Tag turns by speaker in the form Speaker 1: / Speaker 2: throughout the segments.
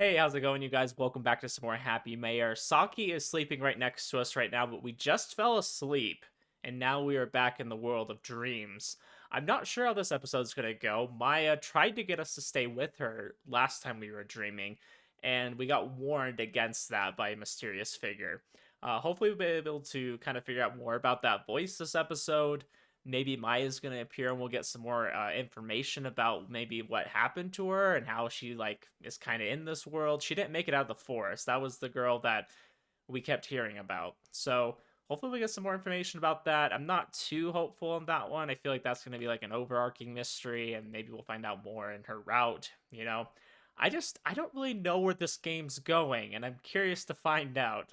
Speaker 1: Hey, how's it going, you guys? Welcome back to some more Hapymaher. Saki is sleeping right next to us right now, but we just fell asleep, and now we are back in the world of dreams. I'm not sure how this episode's gonna go. Maya tried to get us to stay with her last time we were dreaming, and we got warned against that by a mysterious figure. Hopefully, we'll be able to kind of figure out more about that voice this episode. Maybe Maya's gonna appear and we'll get some more information about maybe what happened to her and how she like is kind of in this world. She didn't make it out of the forest. That was the girl that we kept hearing about. So hopefully we get some more information about that. I'm not too hopeful on that one. I feel like that's gonna be like an overarching mystery, and maybe we'll find out more in her route. I don't really know where this game's going, and I'm curious to find out.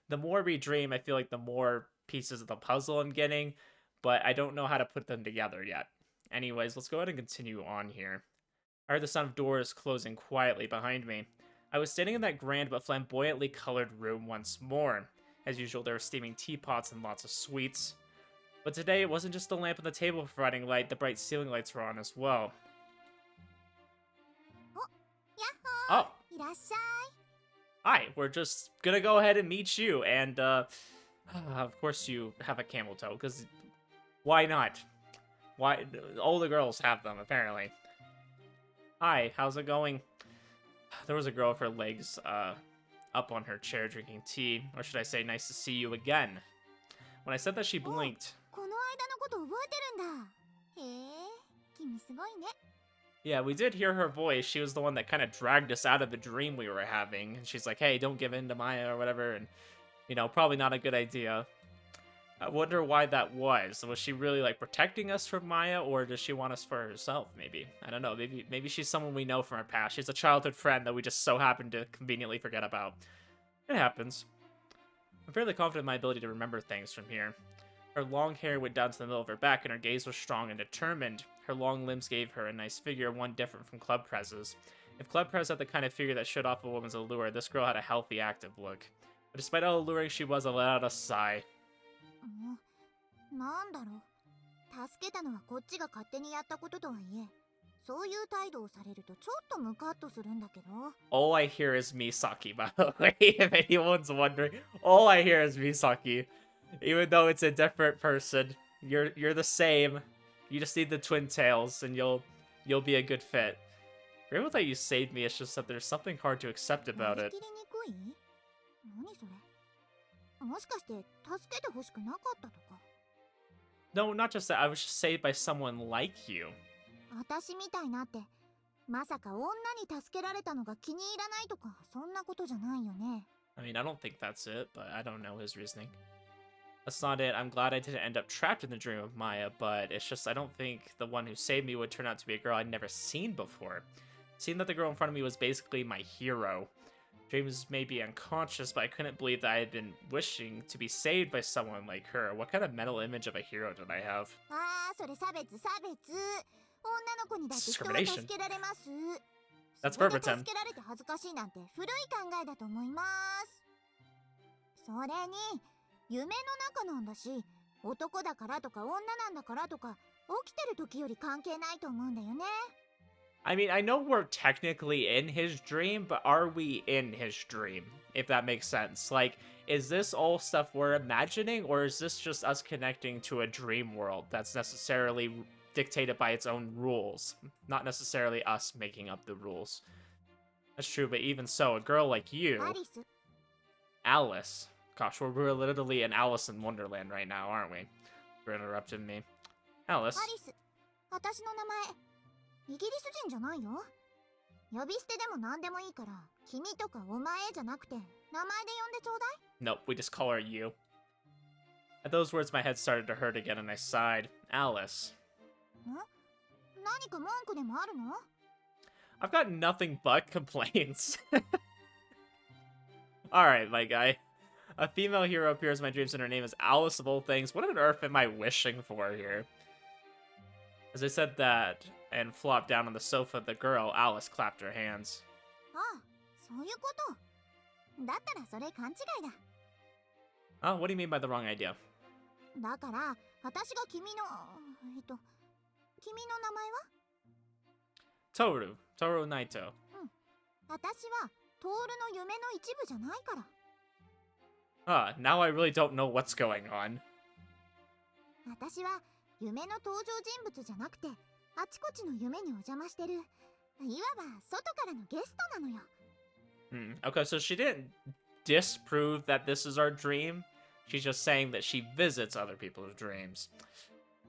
Speaker 1: The more we dream, I feel like the more pieces of the puzzle I'm getting, but I don't know how to put them together yet. Anyways, let's go ahead and continue on here. I heard the sound of doors closing quietly behind me. I was standing in that grand but flamboyantly colored room once more. As usual, there were steaming teapots and lots of sweets. But today, it wasn't just the lamp on the table providing light, the bright ceiling lights were on as well. Oh,
Speaker 2: いらっしゃい。
Speaker 1: hi, we're just gonna go ahead and meet you, and, of course you have a camel toe, because why not? Why? All the girls have them, apparently. Hi, how's it going? There was a girl with her legs up on her chair drinking tea, or should I say, nice to see you again. When I said that, she blinked.
Speaker 2: この間のこと覚えてるんだ。へえ、君すごいね。
Speaker 1: Yeah, we did hear her voice. She was the one that kind of dragged us out of the dream we were having. And she's like, hey, don't give in to Maya or whatever. And, probably not a good idea. I wonder why that was. Was she really like protecting us from Maya, or does she want us for herself? Maybe, I don't know. Maybe she's someone we know from our past. She's a childhood friend that we just so happen to conveniently forget about. It happens. I'm fairly confident in my ability to remember things from here. Her long hair went down to the middle of her back, and her gaze was strong and determined. Her long limbs gave her a nice figure, one different from Club Prez's. If Club Prez had the kind of figure that showed off a woman's allure, this girl had a healthy, active look. But despite how alluring she was, I let out a sigh.
Speaker 2: なんだろう。助けたのはこっちが勝手にやったこととはいえ、そういう態度をされるとちょっとムカッとするんだけど。
Speaker 1: All I hear is Misaki, by the way, if anyone's wondering. All I hear is Misaki. Even though it's a different person, you're the same. You just need the twin tails, and you'll be a good fit. Grateful that you saved me, it's just that there's something hard to accept about
Speaker 2: 割り
Speaker 1: it.
Speaker 2: 切りにくい？何それ？もしかして助けてほしくなかったとか？
Speaker 1: No, not just that, I was just saved by someone like you.
Speaker 2: 私みたいなって、まさか女に助けられたのが気に入らないとか、そんなことじゃないよね。
Speaker 1: I mean, I don't think that's it, but I don't know his reasoning. That's not it. I'm glad I didn't end up trapped in the dream of Maya, but it's just I don't think the one who saved me would turn out to be a girl I'd never seen before. Seeing that the girl in front of me was basically my hero. Dreams may be unconscious, but I couldn't believe that I had been wishing to be saved by someone like her. What kind of mental image of a hero did I have?
Speaker 2: ああ、それ差別差別。女の子にだって人は
Speaker 1: Discrimination.
Speaker 2: 助けられます。
Speaker 1: That's
Speaker 2: それで
Speaker 1: verbatim.
Speaker 2: 助けられて恥ずかしいなんて古い考えだと思います。それに、夢の中なんだし、男だからとか女なんだからとか、起きてる時より関係ないと思うんだよね。
Speaker 1: I mean, I know we're technically in his dream, but are we in his dream? If that makes sense. Like, is this all stuff we're imagining, or is this just us connecting to a dream world that's necessarily dictated by its own rules? Not necessarily us making up the rules. That's true, but even so, a girl like you,
Speaker 2: アリス、
Speaker 1: Alice. Gosh, we're literally in Alice in Wonderland right now, aren't we? You're interrupting me. Alice.
Speaker 2: アリス、私の名前、イギリス人じゃないよ。呼び捨てでも何でもいいから、君とかお前じゃなくて、名前で呼んでちょうだい。
Speaker 1: Nope, we just call her you. At those words, my head started to hurt again, and I sighed. Alice.
Speaker 2: 何か文句でもあるの？
Speaker 1: I've got nothing but complaints. Alright, my guy. A female hero appears in my dreams, and her name is Alice of all things. What on earth am I wishing for here? As I said that and flopped down on the sofa, the girl, Alice, clapped her hands.
Speaker 2: ああ、そういうこと。だったらそれ勘違いだ。
Speaker 1: Oh, what do you mean by the wrong idea?
Speaker 2: だから、私が君の、君の名前は？
Speaker 1: Toru Naito.
Speaker 2: 私はトールの夢の一部じゃないから。
Speaker 1: Now I really don't know what's going on.
Speaker 2: 私は夢の登場人物じゃなくて、あちこちの夢にお邪魔してる、いわば外からのゲストなのよ。
Speaker 1: Okay, so she didn't disprove that this is our dream. She's just saying that she visits other people's dreams.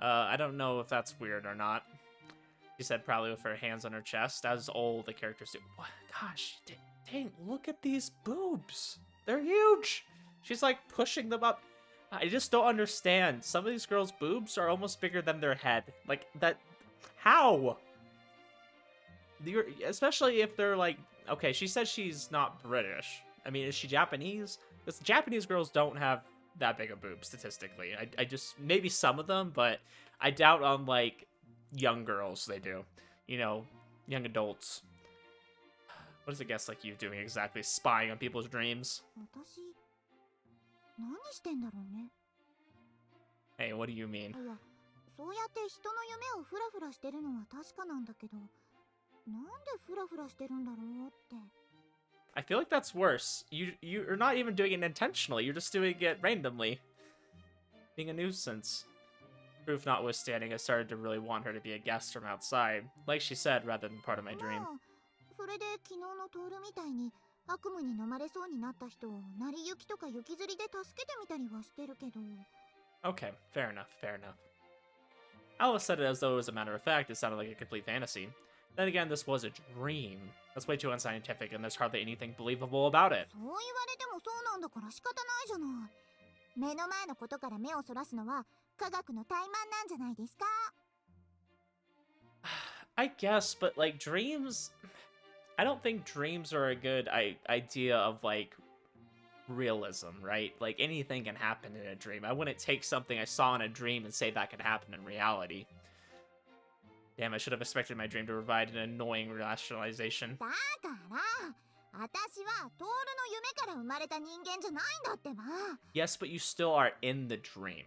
Speaker 1: I don't know if that's weird or not. She said probably with her hands on her chest, as all the characters do. What? Gosh, dang, look at these boobs. They're huge. She's like pushing them up. I just don't understand. Some of these girls' boobs are almost bigger than their head. Like, that... How? Especially if they're like... Okay, she says she's not British. I mean, is she Japanese? Because Japanese girls don't have that big of boobs, statistically. I just... Maybe some of them, but I doubt on, like, young girls they do. You know, young adults. What is a guest like you doing exactly? Spying on people's dreams?
Speaker 2: 私何してんだろうね。
Speaker 1: Hey, what do you mean?
Speaker 2: いや、そうやって人の夢をフラフラしてるのは確かなんだけど、なんでフラフラしてるんだろうって。
Speaker 1: I feel like that's worse. You're not even doing it intentionally. You're just doing it randomly. Being a nuisance. Proof notwithstanding, I started to really want her to be a guest from outside. Like she said, rather than part of my dream.
Speaker 2: まあ、それで昨日のトールみたいに悪夢に飲まれそうになった人を成り行きとか雪吊りで助けてみたりはしてるけど。
Speaker 1: Okay, fair enough, fair enough. Alice said it as though it was a matter of fact. It sounded like a complete fantasy. Then again, this was a dream. That's way too unscientific, and there's hardly anything believable about it.
Speaker 2: そう言われてもそうなんだから仕方ないじゃない。目の前のことから目をそらすのは科学の怠慢なんじゃないですか。
Speaker 1: I guess, but like dreams... I don't think dreams are a good idea of like realism, right? Like anything can happen in a dream. I wouldn't take something I saw in a dream and say that could happen in reality. Damn, I should have expected my dream to provide an annoying rationalization.
Speaker 2: だから私はトールの夢から生まれた人間じゃないんだってば。
Speaker 1: Yes, but you still are in the dream.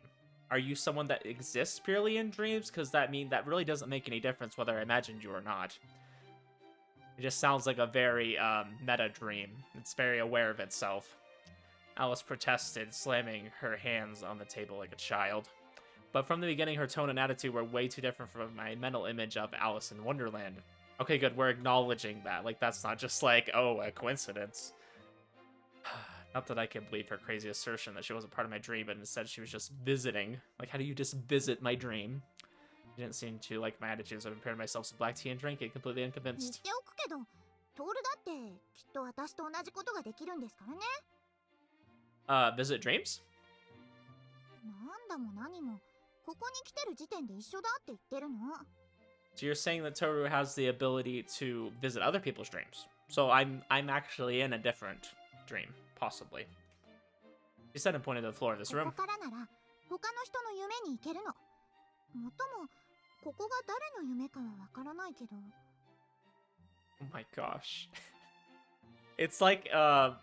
Speaker 1: Are you someone that exists purely in dreams? Because that really doesn't make any difference whether I imagined you or not. It just sounds like a very meta dream. It's very aware of itself. Alice protested, slamming her hands on the table like a child. But from the beginning, her tone and attitude were way too different from my mental image of Alice in Wonderland. Okay, good, we're acknowledging that. Like, that's not just like, oh, a coincidence. Not that I can believe her crazy assertion that she wasn't part of my dream, but instead she was just visiting. Like, how do you just visit my dream? She didn't seem to like my attitude, so I prepared myself some black tea and drank it, completely
Speaker 2: 言っ
Speaker 1: unconvinced.
Speaker 2: ておくけど、トールだってきっと私と同じことができるんですからね。
Speaker 1: Visit dreams?
Speaker 2: なんだも何も、ここに来てる時点で一緒だって言ってるの。
Speaker 1: So you're saying that Toru has the ability to visit other people's dreams. So I'm actually in a different dream, possibly. She said and pointed to the floor of this
Speaker 2: こ
Speaker 1: room.
Speaker 2: こからなら他の人の夢に行けるの。もっとも、ここが誰の夢かはわからないけど。
Speaker 1: Oh my gosh. It's like a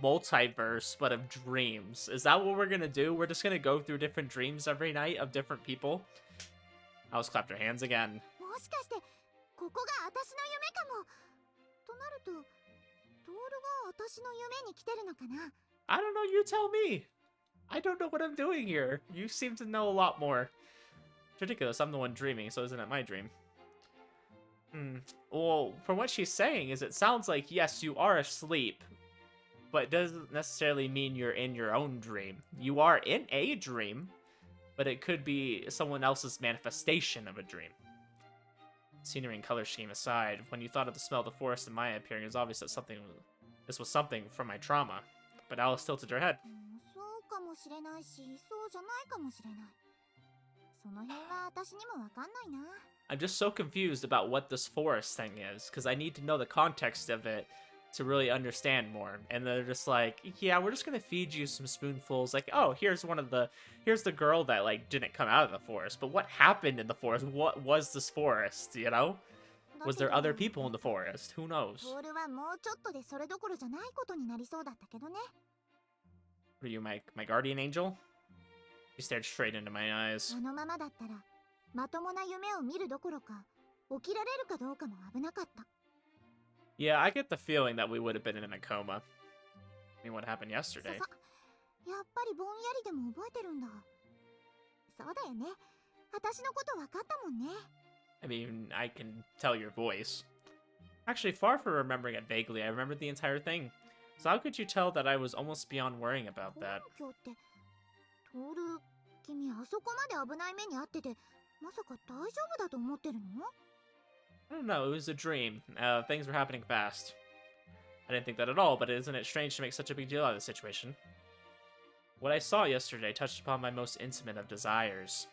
Speaker 1: multiverse, but of dreams. Is that what we're gonna do? We're just gonna go through different dreams every night of different people? Alice clapped her hands again.
Speaker 2: もしかしてここが私の夢かも。となると、トールが私の夢に来てるのかな。
Speaker 1: I don't know, you tell me. I don't know what I'm doing here. You seem to know a lot more. It's ridiculous, I'm the one dreaming, so isn't it my dream? Well, from what she's saying is it sounds like, yes, you are asleep, but it doesn't necessarily mean you're in your own dream. You are in a dream, but it could be someone else's manifestation of a dream. Scenery and color scheme aside, when you thought of the smell of the forest and Maya appearing, it was obvious that this was something from my trauma. But Alice tilted her head.
Speaker 2: そうかもしれないし、そうじゃないかもしれない。その辺は私にもわかんないな。
Speaker 1: I'm just so confused about what this forest thing is, because I need to know the context of it to really understand more. And they're just like, yeah, we're just gonna feed you some spoonfuls. Like, oh, here's the girl that like didn't come out of the forest. But what happened in the forest? What was this forest? You know? Was there other people in the forest? Who knows?
Speaker 2: トールはもうちょっとでそれどころじゃないことになりそうだったけどね。
Speaker 1: Are you my guardian angel? She stared straight into my eyes.
Speaker 2: あのままだったら、まともな夢を見るどころか、起きられるかどうかも危なかった。
Speaker 1: Yeah, I get the feeling that we would have been in a coma. I mean, what happened
Speaker 2: さ
Speaker 1: yesterday?
Speaker 2: さ、やっぱりぼんやりでも覚えてるんだ。そうだよね。私のこと分かったもんね。
Speaker 1: I mean, I can tell your voice. Actually, far from remembering it vaguely, I remembered the entire thing. So how could you tell that I was almost beyond worrying about
Speaker 2: 根
Speaker 1: that?
Speaker 2: 拠って、トール、君あそこまで危ない目に遭ってて、まさか大丈夫だと思ってるの？
Speaker 1: I don't know, it was a dream. Things were happening fast. I didn't think that at all, but isn't it strange to make such a big deal out of the situation? What I saw yesterday touched upon my most intimate of desires.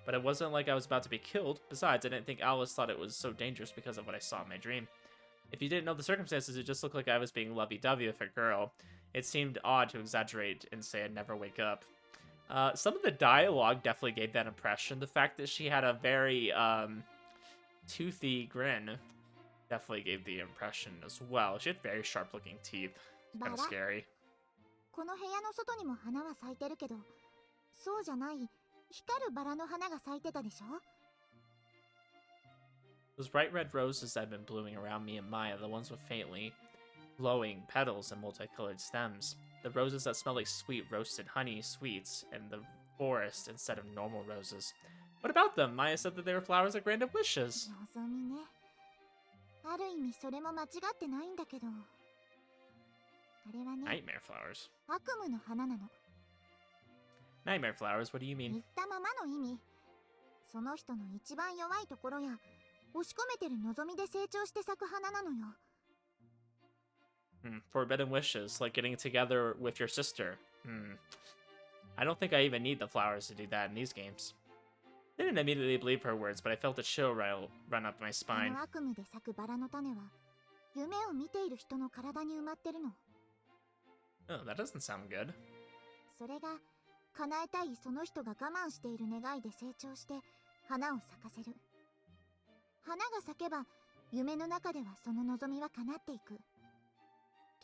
Speaker 1: But it wasn't like I was about to be killed. Besides, I didn't think Alice thought it was so dangerous because of what I saw in my dream. If you didn't know the circumstances, it just looked like I was being lovey-dovey with a girl. It seemed odd to exaggerate and say I'd never wake up. Some of the dialogue definitely gave that impression. The fact that she had a very, toothy grin definitely gave the impression as well. She had very sharp-looking teeth. It's kind of scary.
Speaker 2: この部屋の外にも花は咲いてるけど、そうじゃない光るバラの花が咲いてたでしょ？
Speaker 1: Those bright red roses that had been blooming around me and Maya, the ones with faintly glowing petals and multicolored stems. The roses that smell like sweet roasted honey sweets in the forest instead of normal roses. What about them? Maya said that they were flowers that granted wishes.
Speaker 2: 望みね。ある意味それも間違ってないんだけど、あれはね、
Speaker 1: Nightmare flowers.
Speaker 2: 悪夢の花なの。
Speaker 1: Nightmare flowers, what do you
Speaker 2: 言
Speaker 1: mean?
Speaker 2: ったままの意味。その人の一番弱いところや押し込めてる望みで成長して咲く花なのよ。
Speaker 1: Forbidden wishes, like getting together with your sister. I don't think I even need the flowers to do that in these games. I didn't immediately believe her words, but I felt a chill run up my
Speaker 2: あ
Speaker 1: spine.
Speaker 2: の悪夢で咲くバラの種は夢を見ている人の体に埋まってるの。
Speaker 1: Oh, that doesn't sound good.
Speaker 2: それが叶えたいその人が我慢している願いで成長して花を咲かせる。花が咲けば夢の中ではその望みは叶っていく。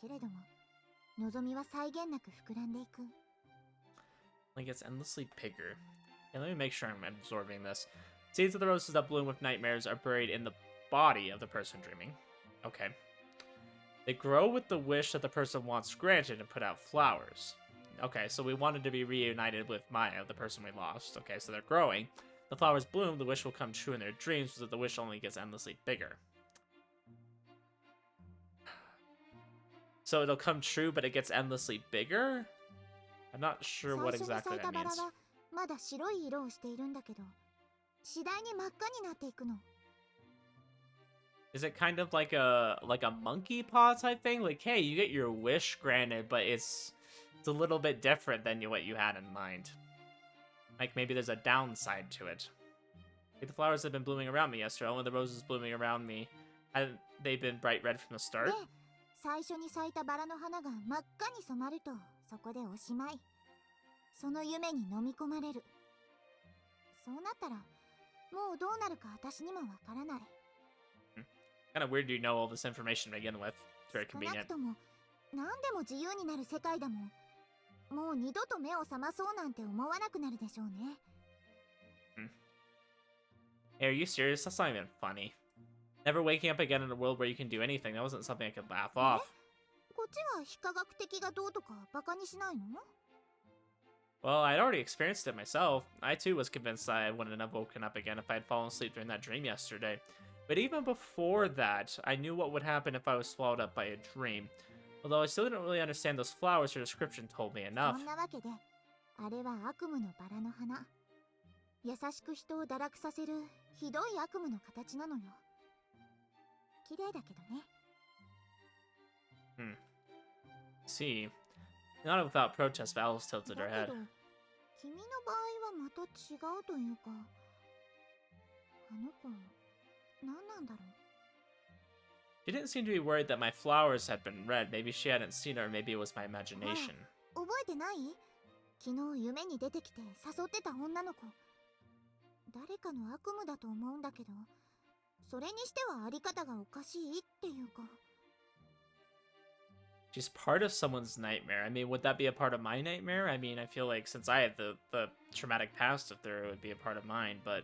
Speaker 2: けれども望みは際限なく膨らんでいく。
Speaker 1: Like it's endlessly bigger. Yeah, let me make sure I'm absorbing this. Seeds of the roses that bloom with nightmares are buried in the body of the person dreaming. Okay. They grow with the wish that the person wants granted and put out flowers. Okay, so we wanted to be reunited with Maya, the person we lost. Okay, so they're growing. The flowers bloom, the wish will come true in their dreams, so that the wish only gets endlessly bigger. So it'll come true, but it gets endlessly bigger? I'm not sure what
Speaker 2: 最初に
Speaker 1: exactly
Speaker 2: 咲い
Speaker 1: that
Speaker 2: たバラ
Speaker 1: means.
Speaker 2: はまだ白い色をしているんだけど、次第に真っ赤になっていくの。
Speaker 1: Is it kind of like a monkey paw type thing? Like, hey, you get your wish granted, but it's a little bit different than what you had in mind. Like maybe there's a downside to it. Like the flowers have been blooming around me yesterday. Only the roses blooming around me. Hadn't they been bright red from the
Speaker 2: で、
Speaker 1: start?
Speaker 2: 最初に咲いたバラの花が真っ赤に染まるとそこでおしまい。その夢に飲み込まれる。そうなったらもうどうなるか私にもわからない。
Speaker 1: Kind of weird you know all this information to begin with. It's very
Speaker 2: 少な
Speaker 1: convenient.
Speaker 2: くとも何でも自由になる世界だもん。もう二度と目を覚まそうなんて思わなくなるでしょうね。
Speaker 1: Hey, are you serious? That's not even funny. Never waking up again in a world where you can do anything. That wasn't something I could laugh off.
Speaker 2: こっちは非科学的がどうとかバカにしないの？
Speaker 1: Well, I'd already experienced it myself. I too was convinced I wouldn't have woken up again if I'd fallen asleep during that dream yesterday. But even before that, I knew what would happen if I was swallowed up by a dream. Although I still didn't really understand those flowers, her description told me
Speaker 2: そ
Speaker 1: enough.
Speaker 2: んなわけで、あれは悪夢のバラの花。優しく人を堕落させるひどい悪夢の形なのよ。綺麗だけどね。
Speaker 1: See, not without protest, but Alice tilted
Speaker 2: だ
Speaker 1: her
Speaker 2: け
Speaker 1: head.
Speaker 2: ど、君の場合はまた違うというか、あの子、何なんだろう。
Speaker 1: She didn't seem to be worried that my flowers had been red. Maybe she hadn't seen it, or maybe it was my imagination.
Speaker 2: 覚えてない？昨日夢に出てきて誘ってた女の子。誰かの悪夢だと思うんだけど、それにしてはあり方がおかしいっていうか。
Speaker 1: She's part of someone's nightmare. I mean, would that be a part of my nightmare? I mean, I feel like since I had the traumatic past of there, it would be a part of mine, but...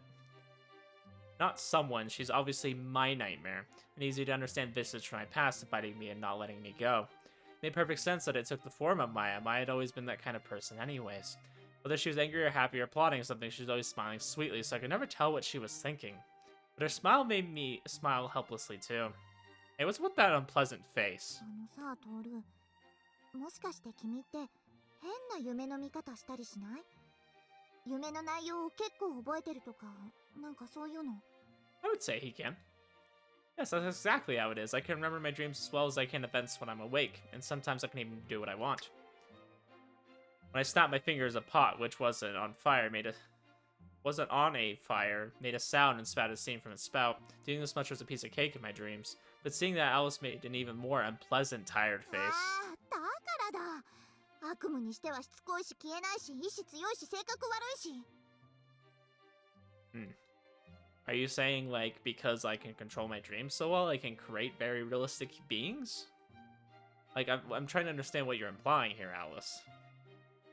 Speaker 1: Not someone, she's obviously my nightmare. An easy to understand visage from my past inviting me and not letting me go. It made perfect sense that it took the form of Maya. Maya had always been that kind of person anyways. Whether she was angry or happy or plotting something, she was always smiling sweetly, so I could never tell what she was thinking. But her smile made me smile helplessly too. Hey, what's with that unpleasant face?
Speaker 2: あのさ、トール、もしかして君って変な夢の見方したりしない？夢の内容を結構覚えてるとか、なんかそういうの。
Speaker 1: I would say he can. Yes, that's exactly how it is. I can remember my dreams as well as I can events when I'm awake, and sometimes I can even do what I want. When I snapped my fingers, a pot, which wasn't on a fire, made a sound and spouted steam from its spout. Doing this much was a piece of cake in my dreams. But seeing that, Alice made an even more unpleasant, tired face.
Speaker 2: ああ、だからだ。悪夢にしてはしつこいし消えないし、意志強いし性格悪いし。
Speaker 1: Are you saying, like, because I can control my dreams so well, I can create very realistic beings? Like, I'm trying to understand what you're implying here, Alice.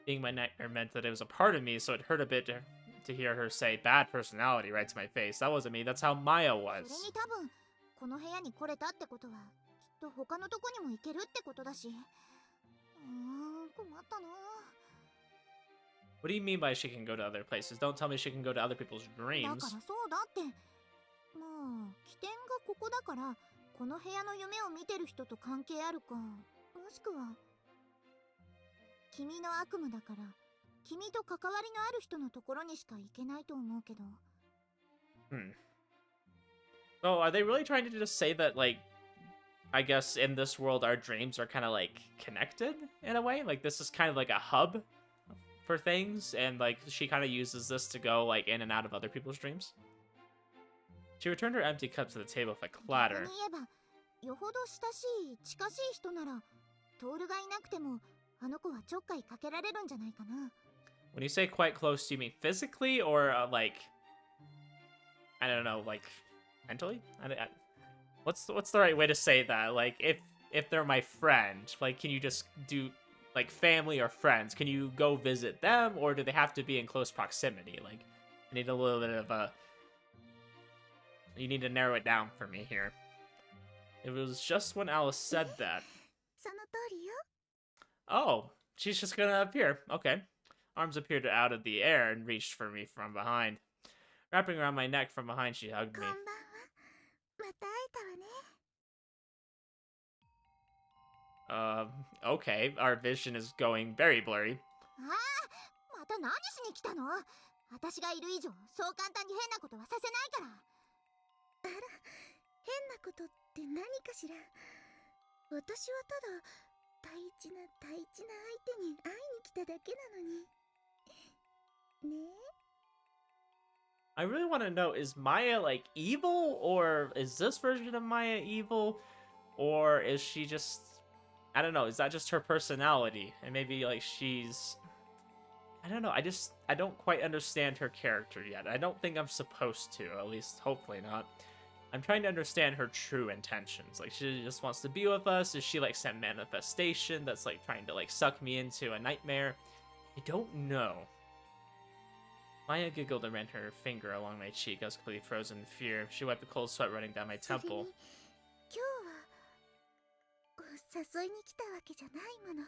Speaker 1: Being my nightmare meant that it was a part of me, so it hurt a bit to hear her say bad personality right to my face. That wasn't me, that's how Maya
Speaker 2: それ
Speaker 1: was.
Speaker 2: に多分、この部屋に来れたってことは、きっと他のとこにも行けるってことだし。困ったな。
Speaker 1: What do you mean by she can go to other places? Don't tell me she can go to other people's
Speaker 2: だ
Speaker 1: dreams.
Speaker 2: からそうだって。まあ、起点がここだから、この部屋の夢を見てる人と関係あるか、もしくは、君の悪夢だから、君と関わりのある人のところにしか行けないと思うけど。
Speaker 1: So are they really trying to just say that, like, I guess in this world our dreams are kind of like connected in a way? Like this is kind of like a hub for things, and like she kind of uses this to go like in and out of other people's dreams? She returned her empty cup to the table with a
Speaker 2: 逆
Speaker 1: clatter.
Speaker 2: に言えば、よほど親しい、近しい人なら、トールがいなくても、あの子はちょっかいかけられるんじゃないかな。
Speaker 1: When you say quite close, do you mean physically or like, I don't know, like mentally? What's the right way to say that? Like if they're my friend, like can you just do like family or friends? Can you go visit them, or do they have to be in close proximity? Like I need a little bit of a. You need to narrow it down for me here. It was just when Alice said that.
Speaker 2: その通りよ。
Speaker 1: Oh, she's just gonna appear. Okay. Arms appeared out of the air and reached for me from behind. Wrapping around my neck from behind, she hugged
Speaker 2: こ
Speaker 1: me.
Speaker 2: んばんは。また会えたわね。
Speaker 1: Okay. Our vision is going very blurry.
Speaker 2: ああ、また何しに来たの？私がいる以上、そう簡単に変なことはさせないから。あら、変なことって何かしら。私はただ大事な相手に会いに来ただけなのに。ねえ。
Speaker 1: I really want to know, is Maya like evil, or is this version of Maya evil, or is she just, I don't know, is that just her personality? And maybe like she's, I don't know, I don't quite understand her character yet. I don't think I'm supposed to, at least hopefully not. I'm trying to understand her true intentions. Like she just wants to be with us. Is she like some manifestation that's like trying to like suck me into a nightmare? I don't know. Maya giggled and ran her finger along my cheek. I was completely frozen in fear. She wiped the cold sweat running down my
Speaker 2: それに、
Speaker 1: temple.
Speaker 2: 今日は誘いに来たわけじゃないもの。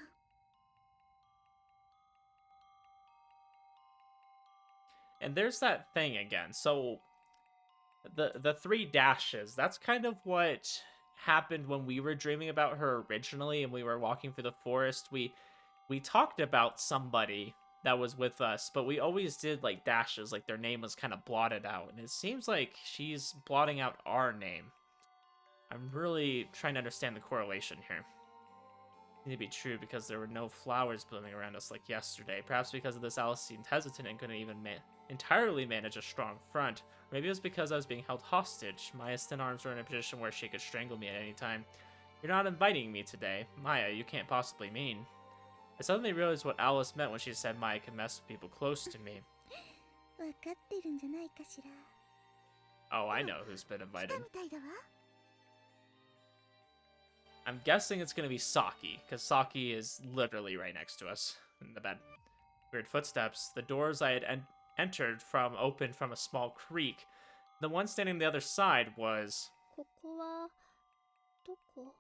Speaker 1: And there's that thing again. So the three dashes, that's kind of what happened when we were dreaming about her originally and we were walking through the forest. We talked about somebody that was with us, but we always did like dashes, like their name was kind of blotted out, and it seems like she's blotting out our name. I'm really trying to understand the correlation here. It need to be true because there were no flowers blooming around us like yesterday. Perhaps because of this, Alice seemed hesitant and couldn't even entirely manage a strong front. Or maybe it was because I was being held hostage. Maya's thin arms were in a position where she could strangle me at any time. You're not inviting me today. Maya, you can't possibly mean. I suddenly realized what Alice meant when she said Maya could mess with people close to me.
Speaker 2: 分かってるんじゃないかしら。
Speaker 1: Oh, I know who's been
Speaker 2: 来
Speaker 1: invited.
Speaker 2: たみたいだわ。
Speaker 1: I'm guessing it's gonna be Saki, because Saki is literally right next to us in the bed. Weird footsteps. The doors I had entered from opened from a small creak. The one standing on the other side was...
Speaker 2: ここはどこ？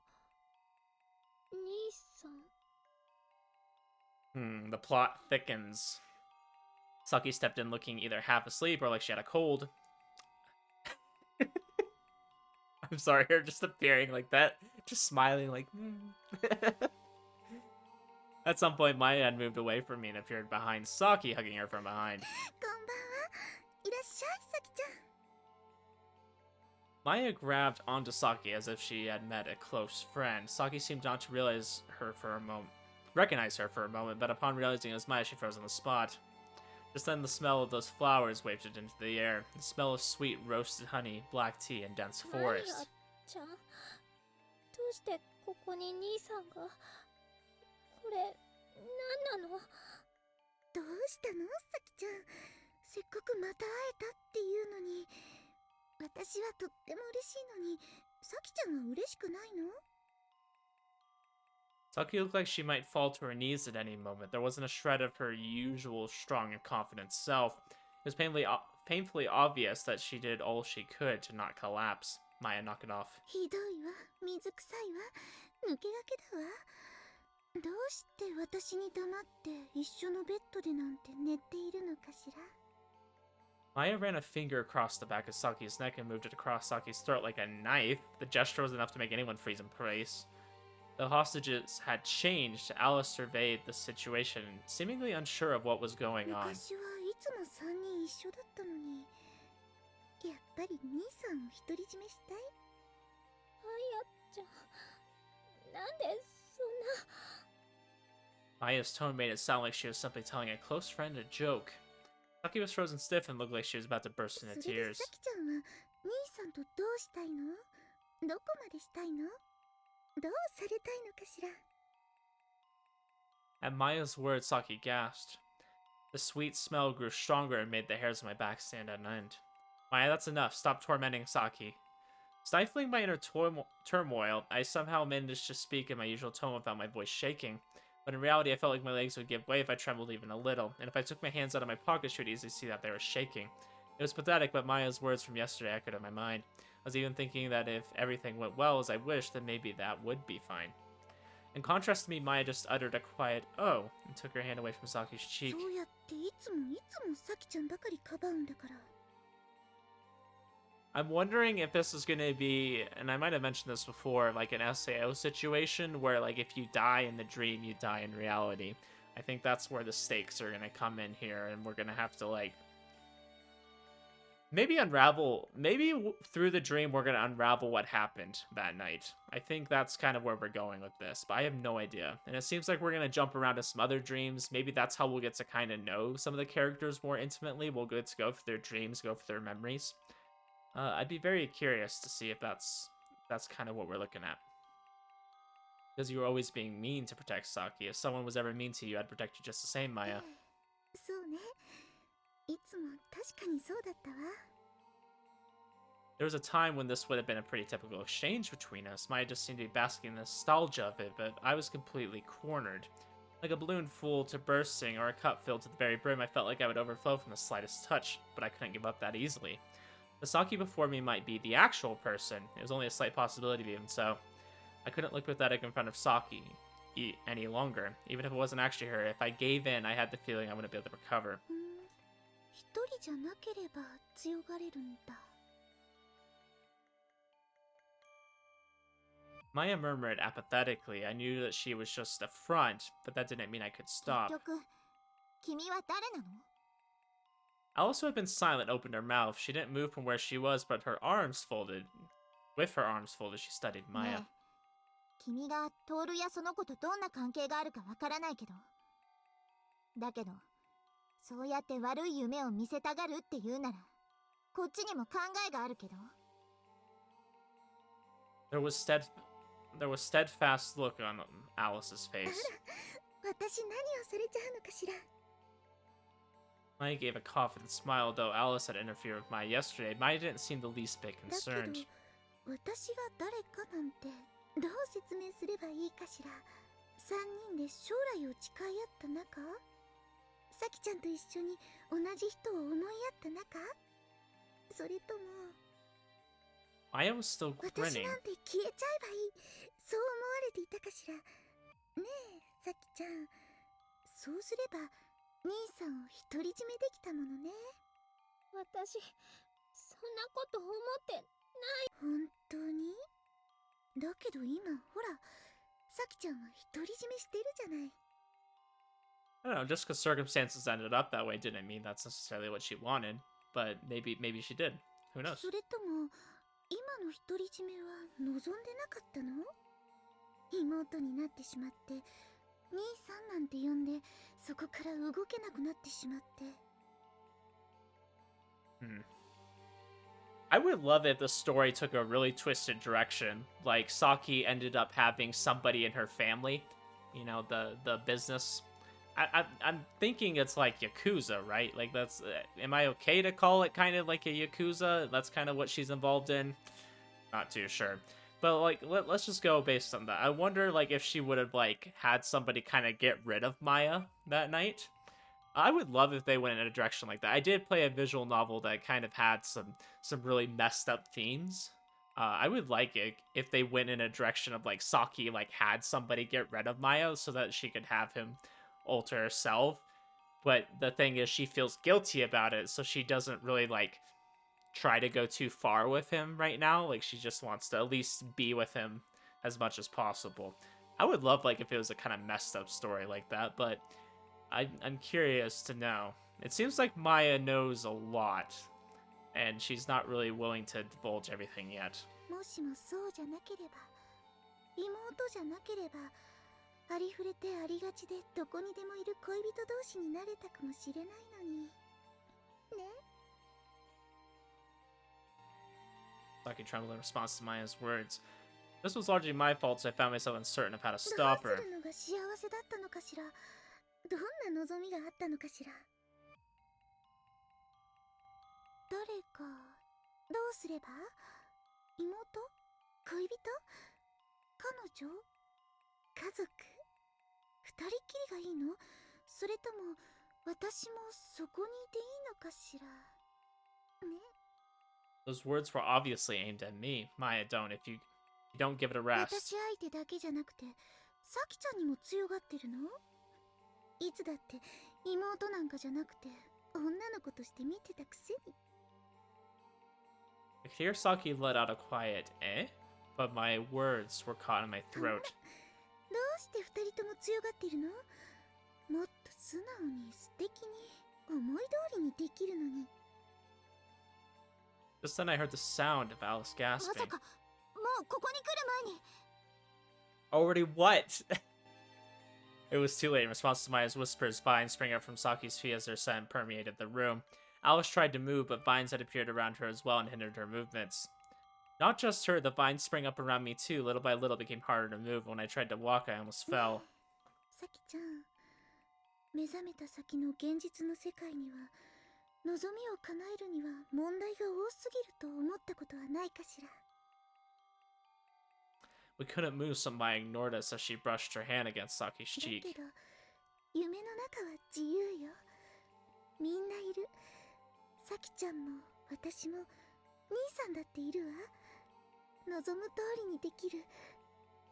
Speaker 2: 兄さん。
Speaker 1: the plot thickens. Saki stepped in looking either half asleep or like she had a cold. I'm sorry, her just appearing like that, just smiling like... At some point, Maya had moved away from me and appeared behind Saki, hugging her from behind.
Speaker 2: こんばんは。いらっしゃい、さきちゃん。
Speaker 1: Maya grabbed onto Saki as if she had met a close friend. Saki seemed not to recognize her for a moment, but upon realizing it was Maya, she froze on the spot. Just then, the smell of those flowers wafted into the air. The smell of sweet roasted honey, black tea, and dense
Speaker 2: マヤ
Speaker 1: forest.
Speaker 2: ちゃん、どうしてここに兄さんが？これ何なの？どうしたの、さきちゃん。せっかくまた会えたっていうのに。私はとっても嬉しいのに、さきちゃんは嬉しくないの？
Speaker 1: Saki looked like she might fall to her knees at any moment. There wasn't a shred of her usual strong and confident self. It was painfully obvious that she did all she could to not collapse. Maya knocked it off.
Speaker 2: ひどいわ、水臭いわ、抜け駆けだわ。どうして私に黙って一緒のベッドでなんて寝ているのかしら？
Speaker 1: Maya ran a finger across the back of Saki's neck and moved it across Saki's throat like a knife. The gesture was enough to make anyone freeze in place. The hostages had changed. Alice surveyed the situation, seemingly unsure of what was going on.
Speaker 2: 昔はいつも3人一緒だったのに、やっぱり兄さんを独り占めしたい？あやちゃん、なんでそんな。
Speaker 1: Maya's tone made it sound like she was simply telling a close friend a joke. Saki was frozen stiff and looked like she was about to burst into
Speaker 2: それで
Speaker 1: tears.
Speaker 2: さきちゃんは兄さんとどうしたいの？どこまでしたいの？どうされたいのかしら？
Speaker 1: At Maya's words, Saki gasped. The sweet smell grew stronger and made the hairs on my back stand on end. Maya, that's enough. Stop tormenting Saki. Stifling my inner turmoil, I somehow managed to speak in my usual tone without my voice shaking. But in reality, I felt like my legs would give way if I trembled even a little, and if I took my hands out of my pockets, she would easily see that they were shaking. It was pathetic, but Maya's words from yesterday echoed in my mind. I was even thinking that if everything went well as I wished, then maybe that would be fine. In contrast to me, Maya just uttered a quiet "oh" and took her hand away from Saki's cheek.
Speaker 2: そうやっていつもさきちゃんばかりかばうんだから。
Speaker 1: I'm wondering if this is going to be, and I might have mentioned this before, like an SAO situation where, like, if you die in the dream, you die in reality. I think that's where the stakes are going to come in here, and we're going to have to, like, maybe through the dream we're going to unravel what happened that night. I think that's kind of where we're going with this, but I have no idea. And it seems like we're going to jump around to some other dreams. Maybe that's how we'll get to kind of know some of the characters more intimately. We'll get to go for their dreams, go for their memories. I'd be very curious to see if that's kind of what we're looking at. Because you were always being mean to protect Saki. If someone was ever mean to you, I'd protect you just the same, Maya.
Speaker 2: そうね。いつも確かにそうだったわ。
Speaker 1: There was a time when this would have been a pretty typical exchange between us. Maya just seemed to be basking in the nostalgia of it, but I was completely cornered. Like a balloon full to bursting or a cup filled to the very brim, I felt like I would overflow from the slightest touch, but I couldn't give up that easily. The Saki before me might be the actual person. It was only a slight possibility of even so. I couldn't look pathetic in front of Saki any longer. Even if it wasn't actually her, if I gave in, I had the feeling I wouldn't be able to recover.
Speaker 2: 一人じゃなければ強がれるんだ。
Speaker 1: Maya murmured apathetically. I knew that she was just a front, but that didn't mean I could stop.
Speaker 2: 結局、君は誰なの？
Speaker 1: Alice, who had been silent, opened her mouth. She didn't move from where she was, but her arms folded. With her arms folded, she studied Maya.
Speaker 2: ねえ、君がトールやその子とどんな関係があるかわからないけど。だけど、そうやって悪い夢を見せたがるって言うなら、こっちにも考えがあるけど。
Speaker 1: There was steadfast look on Alice's face.
Speaker 2: 私何をされちゃうのかしら。
Speaker 1: Maya gave a confident smile, though Alice had interfered with Maya yesterday. Maya didn't seem the least bit
Speaker 2: だけ
Speaker 1: concerned.
Speaker 2: ど、私が誰かなんてどう説明すればいいかしら。3人で将来を誓い合った仲？さきちゃんと一緒に同じ人を思い合った仲？それとも
Speaker 1: Maya was still
Speaker 2: 私
Speaker 1: grinning.
Speaker 2: なんて消えちゃえばいい、そう思われていたかしら。ねえさきちゃん、そうすれば兄さんを独り占めできたものね。
Speaker 3: 私そんなこと思って。
Speaker 2: 本当に？だけど今ほら、さきちゃんは独り占めしてるじゃない。
Speaker 1: I don't know, just because circumstances ended up that way didn't mean that's necessarily what she wanted. But maybe she did. Who knows?
Speaker 2: それとも今の独り占めは望んでなかったの？妹になってしまって兄さんなんて呼んで、そこから動けなくなってしまって。
Speaker 1: I would love if the story took a really twisted direction. Like Saki ended up having somebody in her family, you know, the business. I'm thinking it's like Yakuza, right? Like that's am I okay to call it kind of like a Yakuza? That's kind of what she's involved in. Not too sure. But like let's just go based on that. I wonder like if she would have like had somebody kind of get rid of Maya that night. I would love if they went in a direction like that. I did play a visual novel that kind of had some really messed up themes. I would like it if they went in a direction of like Saki like had somebody get rid of Maya so that she could have him alter herself. But the thing is, she feels guilty about it, so she doesn't really like try to go too far with him right now. Like she just wants to at least be with him as much as possible. I would love like if it was a kind of messed up story like that, but I'm curious to know. It seems like Maya knows a lot, and she's not really willing to divulge everything yet.
Speaker 2: もしもそうじゃなければ、妹じゃなければ、ありふれてありがちでどこにでもいる恋人同士になれたかもしれないのに。ね。
Speaker 1: Saki trembled in response to Maya's words. This was largely my fault, so I found myself uncertain of how to
Speaker 2: どう
Speaker 1: stop
Speaker 2: す
Speaker 1: her.
Speaker 2: るのが幸せだったのかしら。どんな望みがあったのかしら。誰か、どうすれば？妹？恋人？彼女？家族？二人きりがいいの？それとも私もそこにいていいのかしらね。
Speaker 1: Those words were obviously aimed at me. Maya, you don't give it a
Speaker 2: 私
Speaker 1: rest.
Speaker 2: 相手だけじゃなくてさきちゃんにも強がってるの？いつだって妹なんかじゃなくて女の子として見てたくせに。
Speaker 1: I could hear Saki let out a quiet eh, but my words were caught in my throat.
Speaker 2: どうして二人とも強がってるの？もっと素直に素敵に思い通りにできるのに。
Speaker 1: Just then I heard the sound of Alice
Speaker 2: ま
Speaker 1: gasping.
Speaker 2: さかもうここに来る前に。
Speaker 1: Already what? It was too late. In response to Maya's whispers, vines sprang up from Saki's feet as their scent permeated the room. Alice tried to move, but vines had appeared around her as well and hindered her movements. Not just her, the vines sprang up around me too. Little by little, it became harder to move. When I tried to walk, I almost fell.
Speaker 2: さきちゃん、目覚めた先の現実の世界には望みを叶えるには問題が多すぎると思ったことはないかしら。
Speaker 1: We couldn't move, so Maya ignored us as she brushed her hand against Saki's
Speaker 2: だ
Speaker 1: cheek.
Speaker 2: けど夢の中は自由よ。みんないる。さきちゃんも私も兄さんだっているわ。望む通りにできる。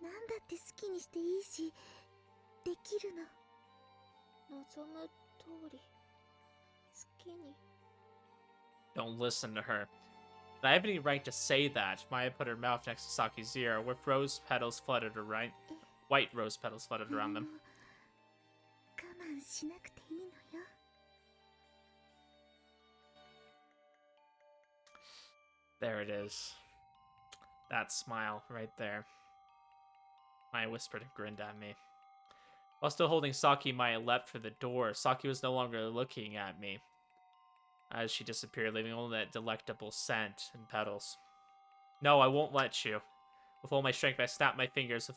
Speaker 2: なんだって好きにしていいし、できるの。
Speaker 3: 望む通り好きに。
Speaker 1: Don't listen to her. Did I have any right to say that? Maya put her mouth next to Saki's ear, with rose petals fluttered around. White rose petals fluttered around them.
Speaker 2: 我慢しなくていいのよ。
Speaker 1: There it is. That smile right there. Maya whispered and grinned at me. While still holding Saki, Maya leapt for the door. Saki was no longer looking at me as she disappeared, leaving only that delectable scent and petals. No, I won't let you. With all my strength, I snapped my fingers.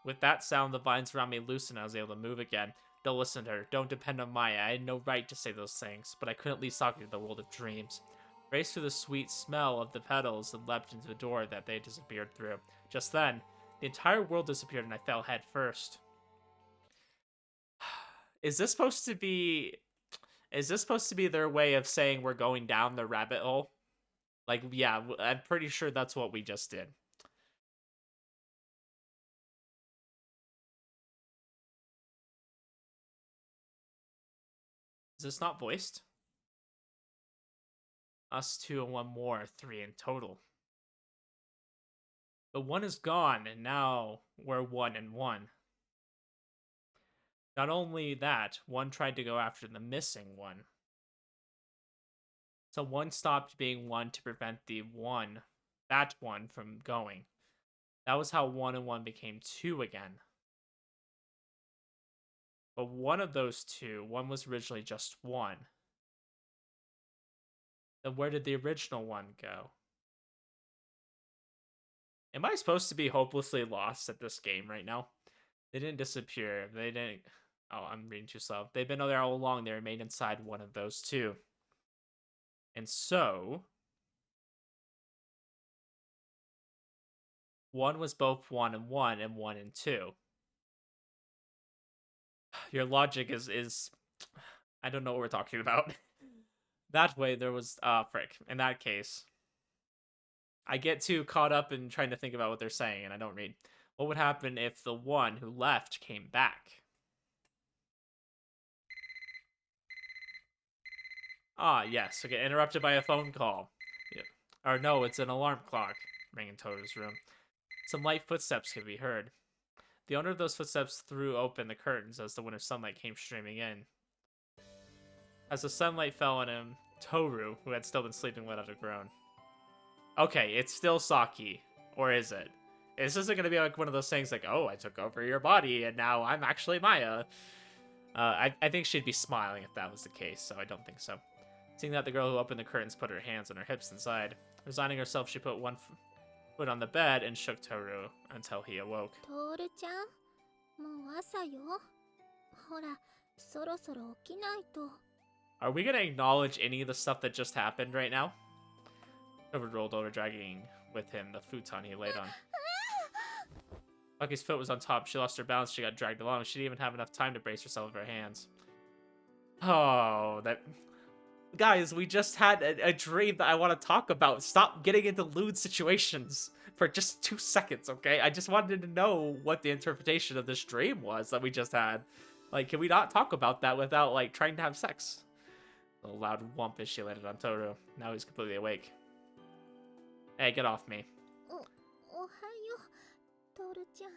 Speaker 1: With that sound, the vines around me loosened and I was able to move again. Don't listen to her. Don't depend on Maya. I had no right to say those things, but I couldn't lead Saki to the world of dreams. Raced through the sweet smell of the petals and leapt into the door that they disappeared through. Just then, the entire world disappeared and I fell head first. Is this supposed to be their way of saying we're going down the rabbit hole? Like, yeah, I'm pretty sure that's what we just did. Is this not voiced? Us two and one more, three in total. The one is gone, and now we're one and one. Not only that, one tried to go after the missing one. So one stopped being one to prevent that one from going. That was how one and one became two again. But one of those two, one was originally just one. Then where did the original one go? Am I supposed to be hopelessly lost at this game right now? They didn't disappear. They didn't. Oh, I'm reading too slow. They've been there all along. They remain inside one of those two. And so, one was both one and one and two. Your logic is I don't know what we're talking about. That way there was frick. In that case, I get too caught up in trying to think about what they're saying and I don't read. What would happen if the one who left came back? Ah, yes. Okay, interrupted by a phone call. Yep. Or no, it's an alarm clock ringing in Toto's room. Some light footsteps could be heard. The owner of those footsteps threw open the curtains as the winter sunlight came streaming in. As the sunlight fell on him, Toru, who had still been sleeping, let out a groan. Okay, it's still Saki. Or is it? This isn't going to be like one of those things like, oh, I took over your body and now I'm actually Maya. I think she'd be smiling if that was the case, so I don't think so. Seeing that, the girl who opened the curtains put her hands on her hips inside. Resigning herself, she put one foot on the bed and shook Toru until he awoke.
Speaker 3: トールちゃん、もう朝よ。ほら、そろそろ起きないと。
Speaker 1: Are we going to acknowledge any of the stuff that just happened right now? Toru rolled over, dragging with him the futon he laid on. Lucky's foot was on top. She lost her balance. She got dragged along. She didn't even have enough time to brace herself with her hands. Oh, that... Guys, we just had a dream that I want to talk about. Stop getting into lewd situations for just 2 seconds, okay? I just wanted to know what the interpretation of this dream was that we just had. Like, can we not talk about that without, like, trying to have sex? A loud whump as she landed on Toru. Now he's completely awake. Hey, get off me.
Speaker 3: おはよう、トールちゃん。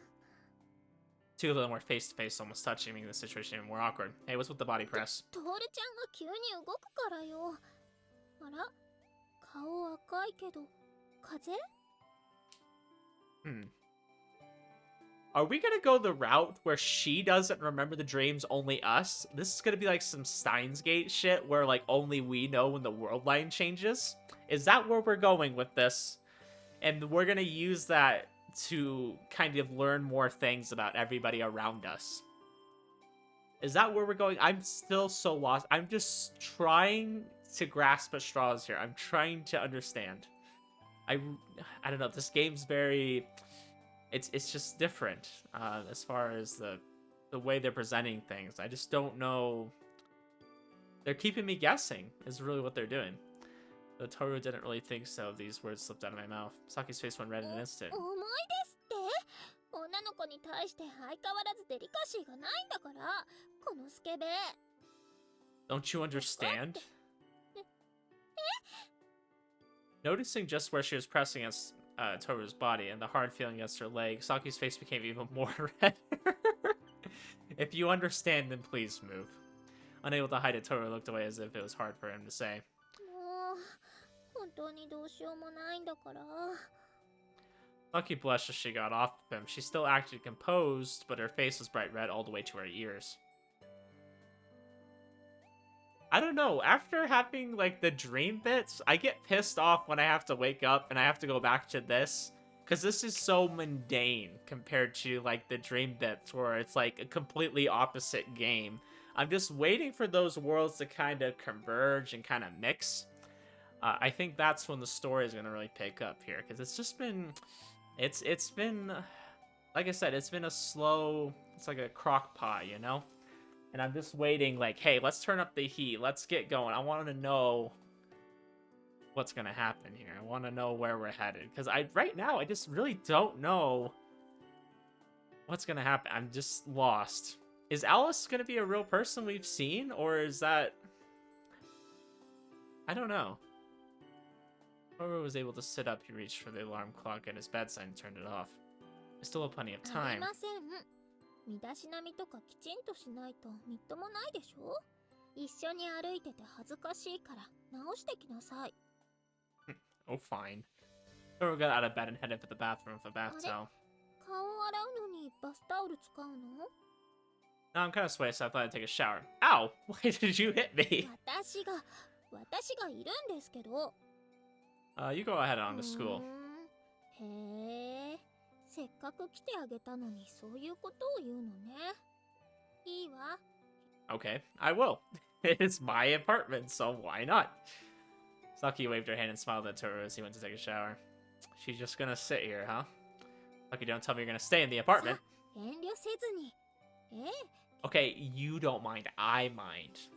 Speaker 1: Two of them were face to face, almost touching, making the situation even more awkward. Hey, what's with the body press?
Speaker 3: トールちゃんが急に動くからよ。あら、顔赤いけど、風邪？
Speaker 1: Are we gonna go the route where she doesn't remember the dreams, only us? This is gonna be like some Steins Gate shit where like only we know when the world line changes? Is that where we're going with this? And we're gonna use that to kind of learn more things about everybody around us. Is that where we're going? I'm still so lost. I'm just trying to grasp at straws here. I'm trying to understand. I don't know. This game's very... It's just different as far as the way they're presenting things. I just don't know. They're keeping me guessing is really what they're doing. Though Toru didn't really think so, these words slipped out of my mouth. Saki's face went red in an instant.
Speaker 3: 重いですって女の子に対して相変わらずデリカシーがないんだからこのスケベ
Speaker 1: Don't you understand? Noticing just where she was pressing against Toru's body and the hard feeling against her leg, Saki's face became even more red. If you understand, then please move. Unable to hide it, Toru looked away as if it was hard for him to say.
Speaker 3: もう本当にどうしようもないんだから
Speaker 1: Lucky blushed as she got off of him. She still acted composed, but her face was bright red all the way to her ears. I don't know, after having, like, the dream bits, I get pissed off when I have to wake up and I have to go back to this. Because this is so mundane compared to, like, the dream bits where it's, like, a completely opposite game. I'm just waiting for those worlds to kind of converge and kind of mix. I think that's when the story is going to really pick up here. Because it's just been... It's been... Like I said, it's been a slow... It's like a crock pot, you know? And I'm just waiting, like, hey, let's turn up the heat. Let's get going. I want to know what's gonna happen here. I want to know where we're headed because right now I just really don't know what's gonna happen. I'm just lost. Is Alice gonna be a real person we've seen, or is that... I don't know. Toru was able to sit up. He reached for the alarm clock at his bedside and turned it off. I still have plenty of
Speaker 3: あり
Speaker 1: time.
Speaker 3: ません。身だしなみとかきちんとしないとみっともないでしょ。一緒に歩いてて恥ずかしいから直してきなさい。
Speaker 1: Oh, fine. Toru got out of bed and headed for the bathroom with a bath towel.
Speaker 3: 顔を洗うのにバスタオル使うの？
Speaker 1: Now I'm kind of sweaty, so I thought I'd take a shower. Ow! Why did you hit me?
Speaker 3: 私がいるんですけど。
Speaker 1: You go ahead on to school.
Speaker 3: へえ、せっかく来てあげたのにそういうことを言うのね。いいわ。
Speaker 1: Okay, I will. It's my apartment, so why not? Saki waved her hand and smiled at Toru as he went to take a shower. She's just gonna sit here, huh? Saki, don't tell me you're gonna stay in the apartment.
Speaker 3: さあ、遠慮せずに。ええ。
Speaker 1: Okay, you don't mind, I mind.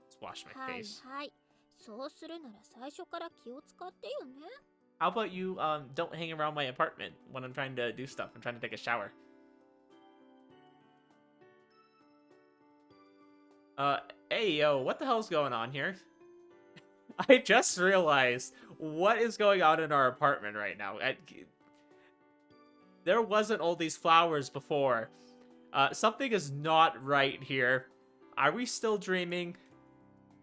Speaker 1: Let's wash my
Speaker 3: はい
Speaker 1: face.
Speaker 3: はい。そうするなら最初から気を使ってよね。
Speaker 1: How about you, don't hang around my apartment when I'm trying to do stuff. I'm trying to take a shower. Hey, yo, what the hell's going on here? I just realized what is going on in our apartment right now. There wasn't all these flowers before. Something is not right here. Are we still dreaming?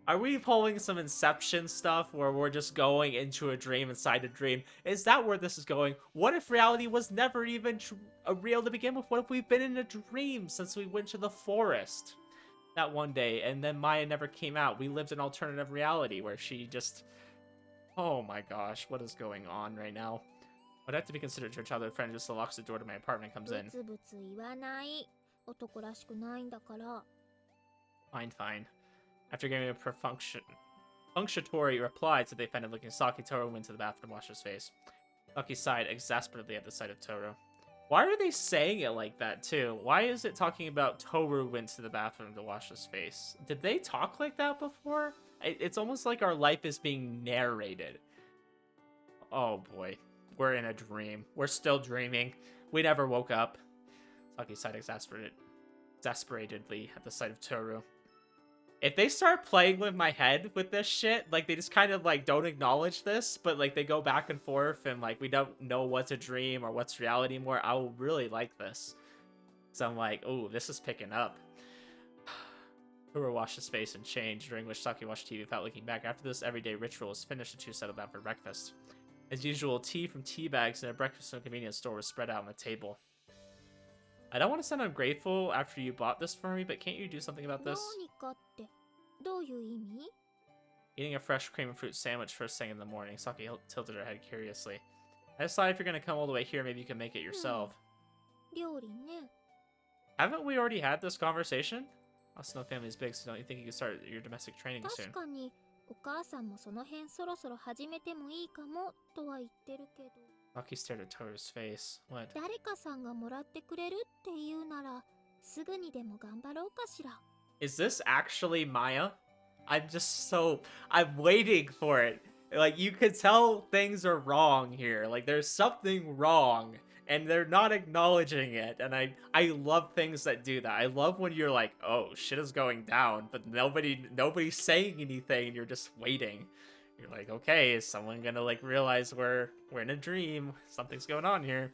Speaker 1: Are we pulling some Inception stuff where we're just going into a dream inside a dream? Is that where this is going? What if reality was never even real to begin with? What if we've been in a dream since we went to the forest that one day and then Maya never came out? We lived an alternative reality where she just... Oh my gosh, what is going on right now? I'd have to be considered to her childhood friend just locks the door to my apartment and comes
Speaker 3: ブ
Speaker 1: in.
Speaker 3: ツブツ言わない。男らしくないんだから。
Speaker 1: Fine, fine. After giving a punctuatory reply to the offended looking Saki, Toru went to the bathroom to wash his face. Saki sighed exasperately at the sight of Toru. Why are they saying it like that, too? Why is it talking about Toru went to the bathroom to wash his face? Did they talk like that before? It's almost like our life is being narrated. Oh boy. We're in a dream. We're still dreaming. We never woke up. Saki sighed exasperatedly at the sight of Toru. If they start playing with my head with this shit, like they just kind of like don't acknowledge this, but like they go back and forth and like we don't know what's a dream or what's reality anymore, I will really like this. So I'm like, oh, this is picking up. Toru washed his face and changed, during which Saki watched TV without looking back. After this everyday ritual was finished, the two settled down for breakfast. As usual, tea from tea bags in a breakfast and convenience store was spread out on the table. I don't want to sound ungrateful after you bought this for me, but can't you do something about this?
Speaker 3: 何かってどういう意味？
Speaker 1: Eating a fresh cream and fruit sandwich first thing in the morning. Saki tilted her head curiously. I decided if you're gonna come all the way here, maybe you can make it yourself.
Speaker 3: 料理ね。
Speaker 1: Haven't we already had this conversation? Us no family's big, so don't you think you could start your domestic training
Speaker 3: 確
Speaker 1: soon?
Speaker 3: かにお母さんもその辺そろそろ始めてもいいかもとは言ってるけど。
Speaker 1: Saki stared at Toru's face. What?
Speaker 3: 誰かさんがもらってくれるって言うならすぐにでも頑張ろうかしら。
Speaker 1: Is this actually Maya? I'm waiting for it. Like, you could tell things are wrong here. Like, there's something wrong. And they're not acknowledging it. And I love things that do that. I love when you're like, oh, shit is going down. But nobody's saying anything. And you're just waiting. You're like, okay, is someone gonna, like, realize we're in a dream? Something's going on here.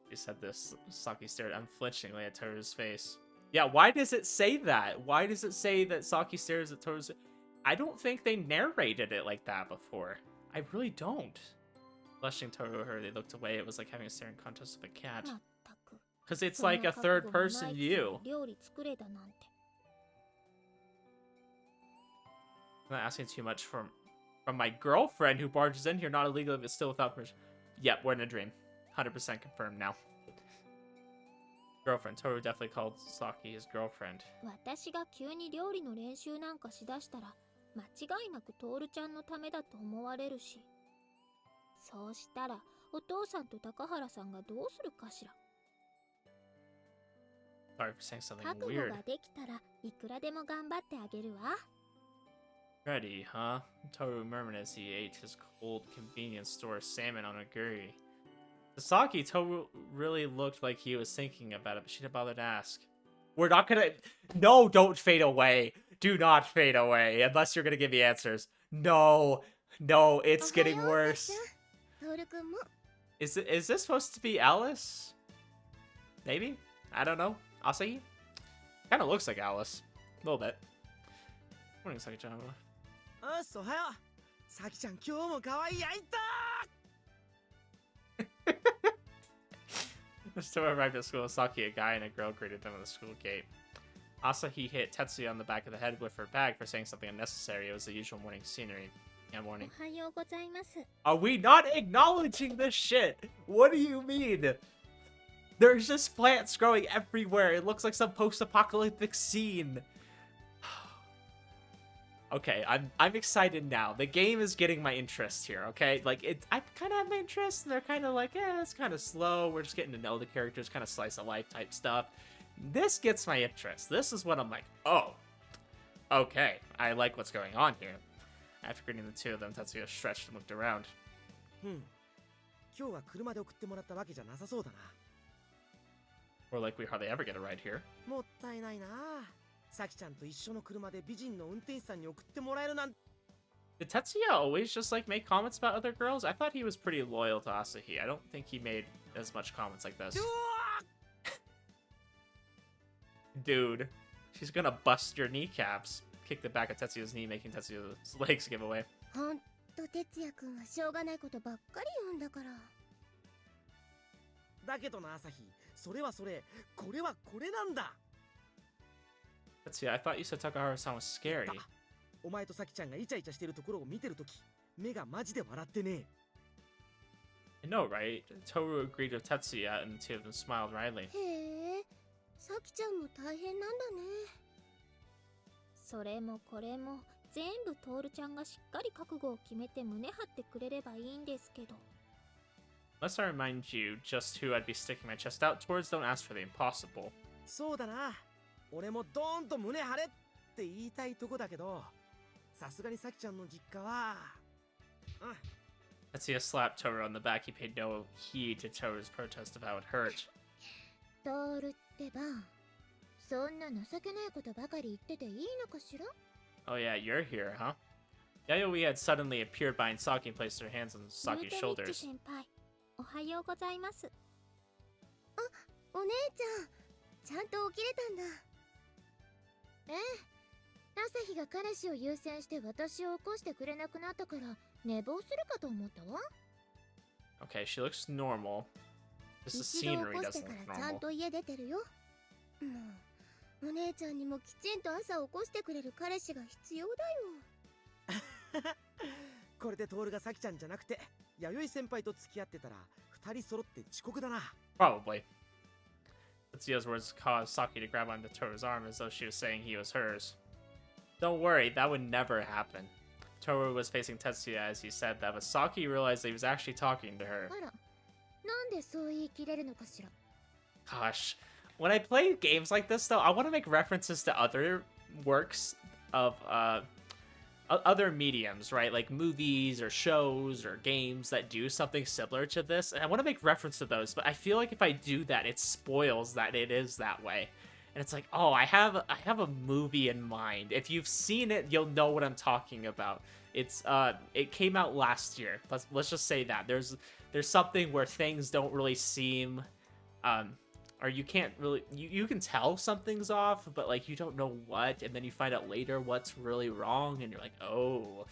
Speaker 1: You said this. Saki stared unflinchingly at Toru's face. Yeah, why does it say that? Why does it say that Saki stares at Toru's... I don't think they narrated it like that before. I really don't. Blushing Toru her, they looked away. It was like having a staring contest with a cat.
Speaker 3: まったく。
Speaker 1: Because it's
Speaker 3: そんな
Speaker 1: like a
Speaker 3: 覚悟
Speaker 1: third
Speaker 3: もない
Speaker 1: person
Speaker 3: くせに
Speaker 1: view.
Speaker 3: 料理作れだなんて。
Speaker 1: I'm not asking too much from my girlfriend who barges in here, not illegally, but still without permission. Yep, we're in a dream. 100% confirmed now. Girlfriend. Toru definitely called Saki his girlfriend.
Speaker 3: 私が急に料理の練習なんかしだしたら間違いなくトールちゃんのためだと思われるし。そうしたらお父さんと高原さんがどうするかしら。
Speaker 1: Sorry for saying something
Speaker 3: 覚悟
Speaker 1: weird.
Speaker 3: ができたらいくらでも頑張ってあげるわ。
Speaker 1: Ready, huh? Toru murmured as he ate his cold convenience store salmon on a guri. To Saki, Toru really looked like he was thinking about it, but she didn't bother to ask. We're not gonna... No, don't fade away. Do not fade away, unless you're gonna give me answers. No, no, it's getting worse. Is this supposed to be Alice? Maybe? I don't know. Asahi? Kind of looks like Alice. A little bit. Morning, Saki-chan.
Speaker 4: おはよう。さきちゃん今日も可愛い焼いた。
Speaker 1: Just arrived at school, Saki, a guy and a girl greeted them at the school gate. Asahi hit Tetsuya on the back of the head with her bag for saying something unnecessary. It was the usual morning scenery. Yeah, morning.
Speaker 3: おはようございます。
Speaker 1: Are we not acknowledging this shit? What do you mean? There's just plants growing everywhere. It looks like some post-apocalyptic scene. Okay, I'm excited now. The game is getting my interest here, okay? Like, I kind of have my interest, and they're kind of like, it's kind of slow. We're just getting to know the characters, kind of slice of life type stuff. This gets my interest. This is when I'm like, oh, okay, I like what's going on here. After greeting the two of them, Tetsuya stretched and looked around.
Speaker 4: 今日は車で送ってもらったわけじゃなさそうだな。
Speaker 1: Or like we hardly ever get a ride here.
Speaker 4: もったいないな。さきちゃんと一緒の車で美人の運転手さんに送ってもらえるなんて。
Speaker 1: Did Tetsuya always just like make comments about other girls? I thought he was pretty loyal to Asahi. I don't think he made as much comments like this. Dude, she's gonna bust your kneecaps. Kick the back of Tetsuya's knee, making Tetsuya's legs give away.
Speaker 2: ほんと哲也くんはしょうがないことばっかり言うんだから。
Speaker 4: だけどな、朝日。それはそれ。これはこれなんだ。
Speaker 1: Tetsuya, I thought you said Takahara-san was scary.
Speaker 4: お前とさきちゃんがイチャイチャしてるところを見てるとき、目がマジで笑ってね。
Speaker 1: I know, right? Toru agreed with Tetsuya, and the two of them smiled wryly.
Speaker 2: へえ、さきちゃんも大変なんだね。
Speaker 3: それもこれも全部トールちゃんがしっかり覚悟を決めて胸張ってくれればいいんですけど。
Speaker 1: Must I remind you just who I'd be sticking my chest out towards? Don't ask for the impossible.
Speaker 4: そうだな。俺もドーンと胸張れって言いたいとこだけど、さすがにさきちゃんの実家は。
Speaker 1: Tetsuya slapped Toru on the back. He paid no heed to Toru's protest of how it hurt.
Speaker 2: トールってば、そんな情けないことばかり言ってていいのかしら？
Speaker 1: Oh yeah, you're here, huh? Yayoi had suddenly appeared behind Saki and placed her hands on
Speaker 3: ルー
Speaker 1: Saki's
Speaker 3: テニッチ
Speaker 1: shoulders.
Speaker 3: 先輩、おはようございます。
Speaker 2: お姉ちゃん、ちゃんと起きれたんだ。ええ、朝日が彼氏を優先して私を起こしてくれなくなったから寝坊するかと思ったわ。
Speaker 1: Okay, she looks normal. Just the
Speaker 2: 一度起
Speaker 1: scenery
Speaker 2: こして
Speaker 1: doesn't
Speaker 2: か
Speaker 1: look
Speaker 2: らちゃん
Speaker 1: normal.
Speaker 2: と家出てるよ。もうお姉ちゃんにもきちんと朝起こしてくれる彼氏が必要だよ。
Speaker 4: これでトールがさきちゃんじゃなくて、弥生先輩と付き合ってたら、二人揃って遅刻だな。
Speaker 1: Probably. Tetsuya's words caused Saki to grab onto Toru's arm as though she was saying he was hers. Don't worry, that would never happen. Toru was facing Tetsuya as he said that, but Saki realized that he was actually talking to her.
Speaker 2: あら、なんでそう言い切れるのかしら。
Speaker 1: Gosh, when I play games like this, though, I want to make references to other works of other mediums, right? Like movies or shows or games that do something similar to this, and I want to make reference to those. But I feel like if I do that, it spoils that it is that way. And it's like, oh, I have a movie in mind. If you've seen it, you'll know what I'm talking about. It came out last year. Let's just say that there's something where things don't really seem or you can't really you can tell something's off, but like you don't know what, and then you find out later what's really wrong, and you're like, oh,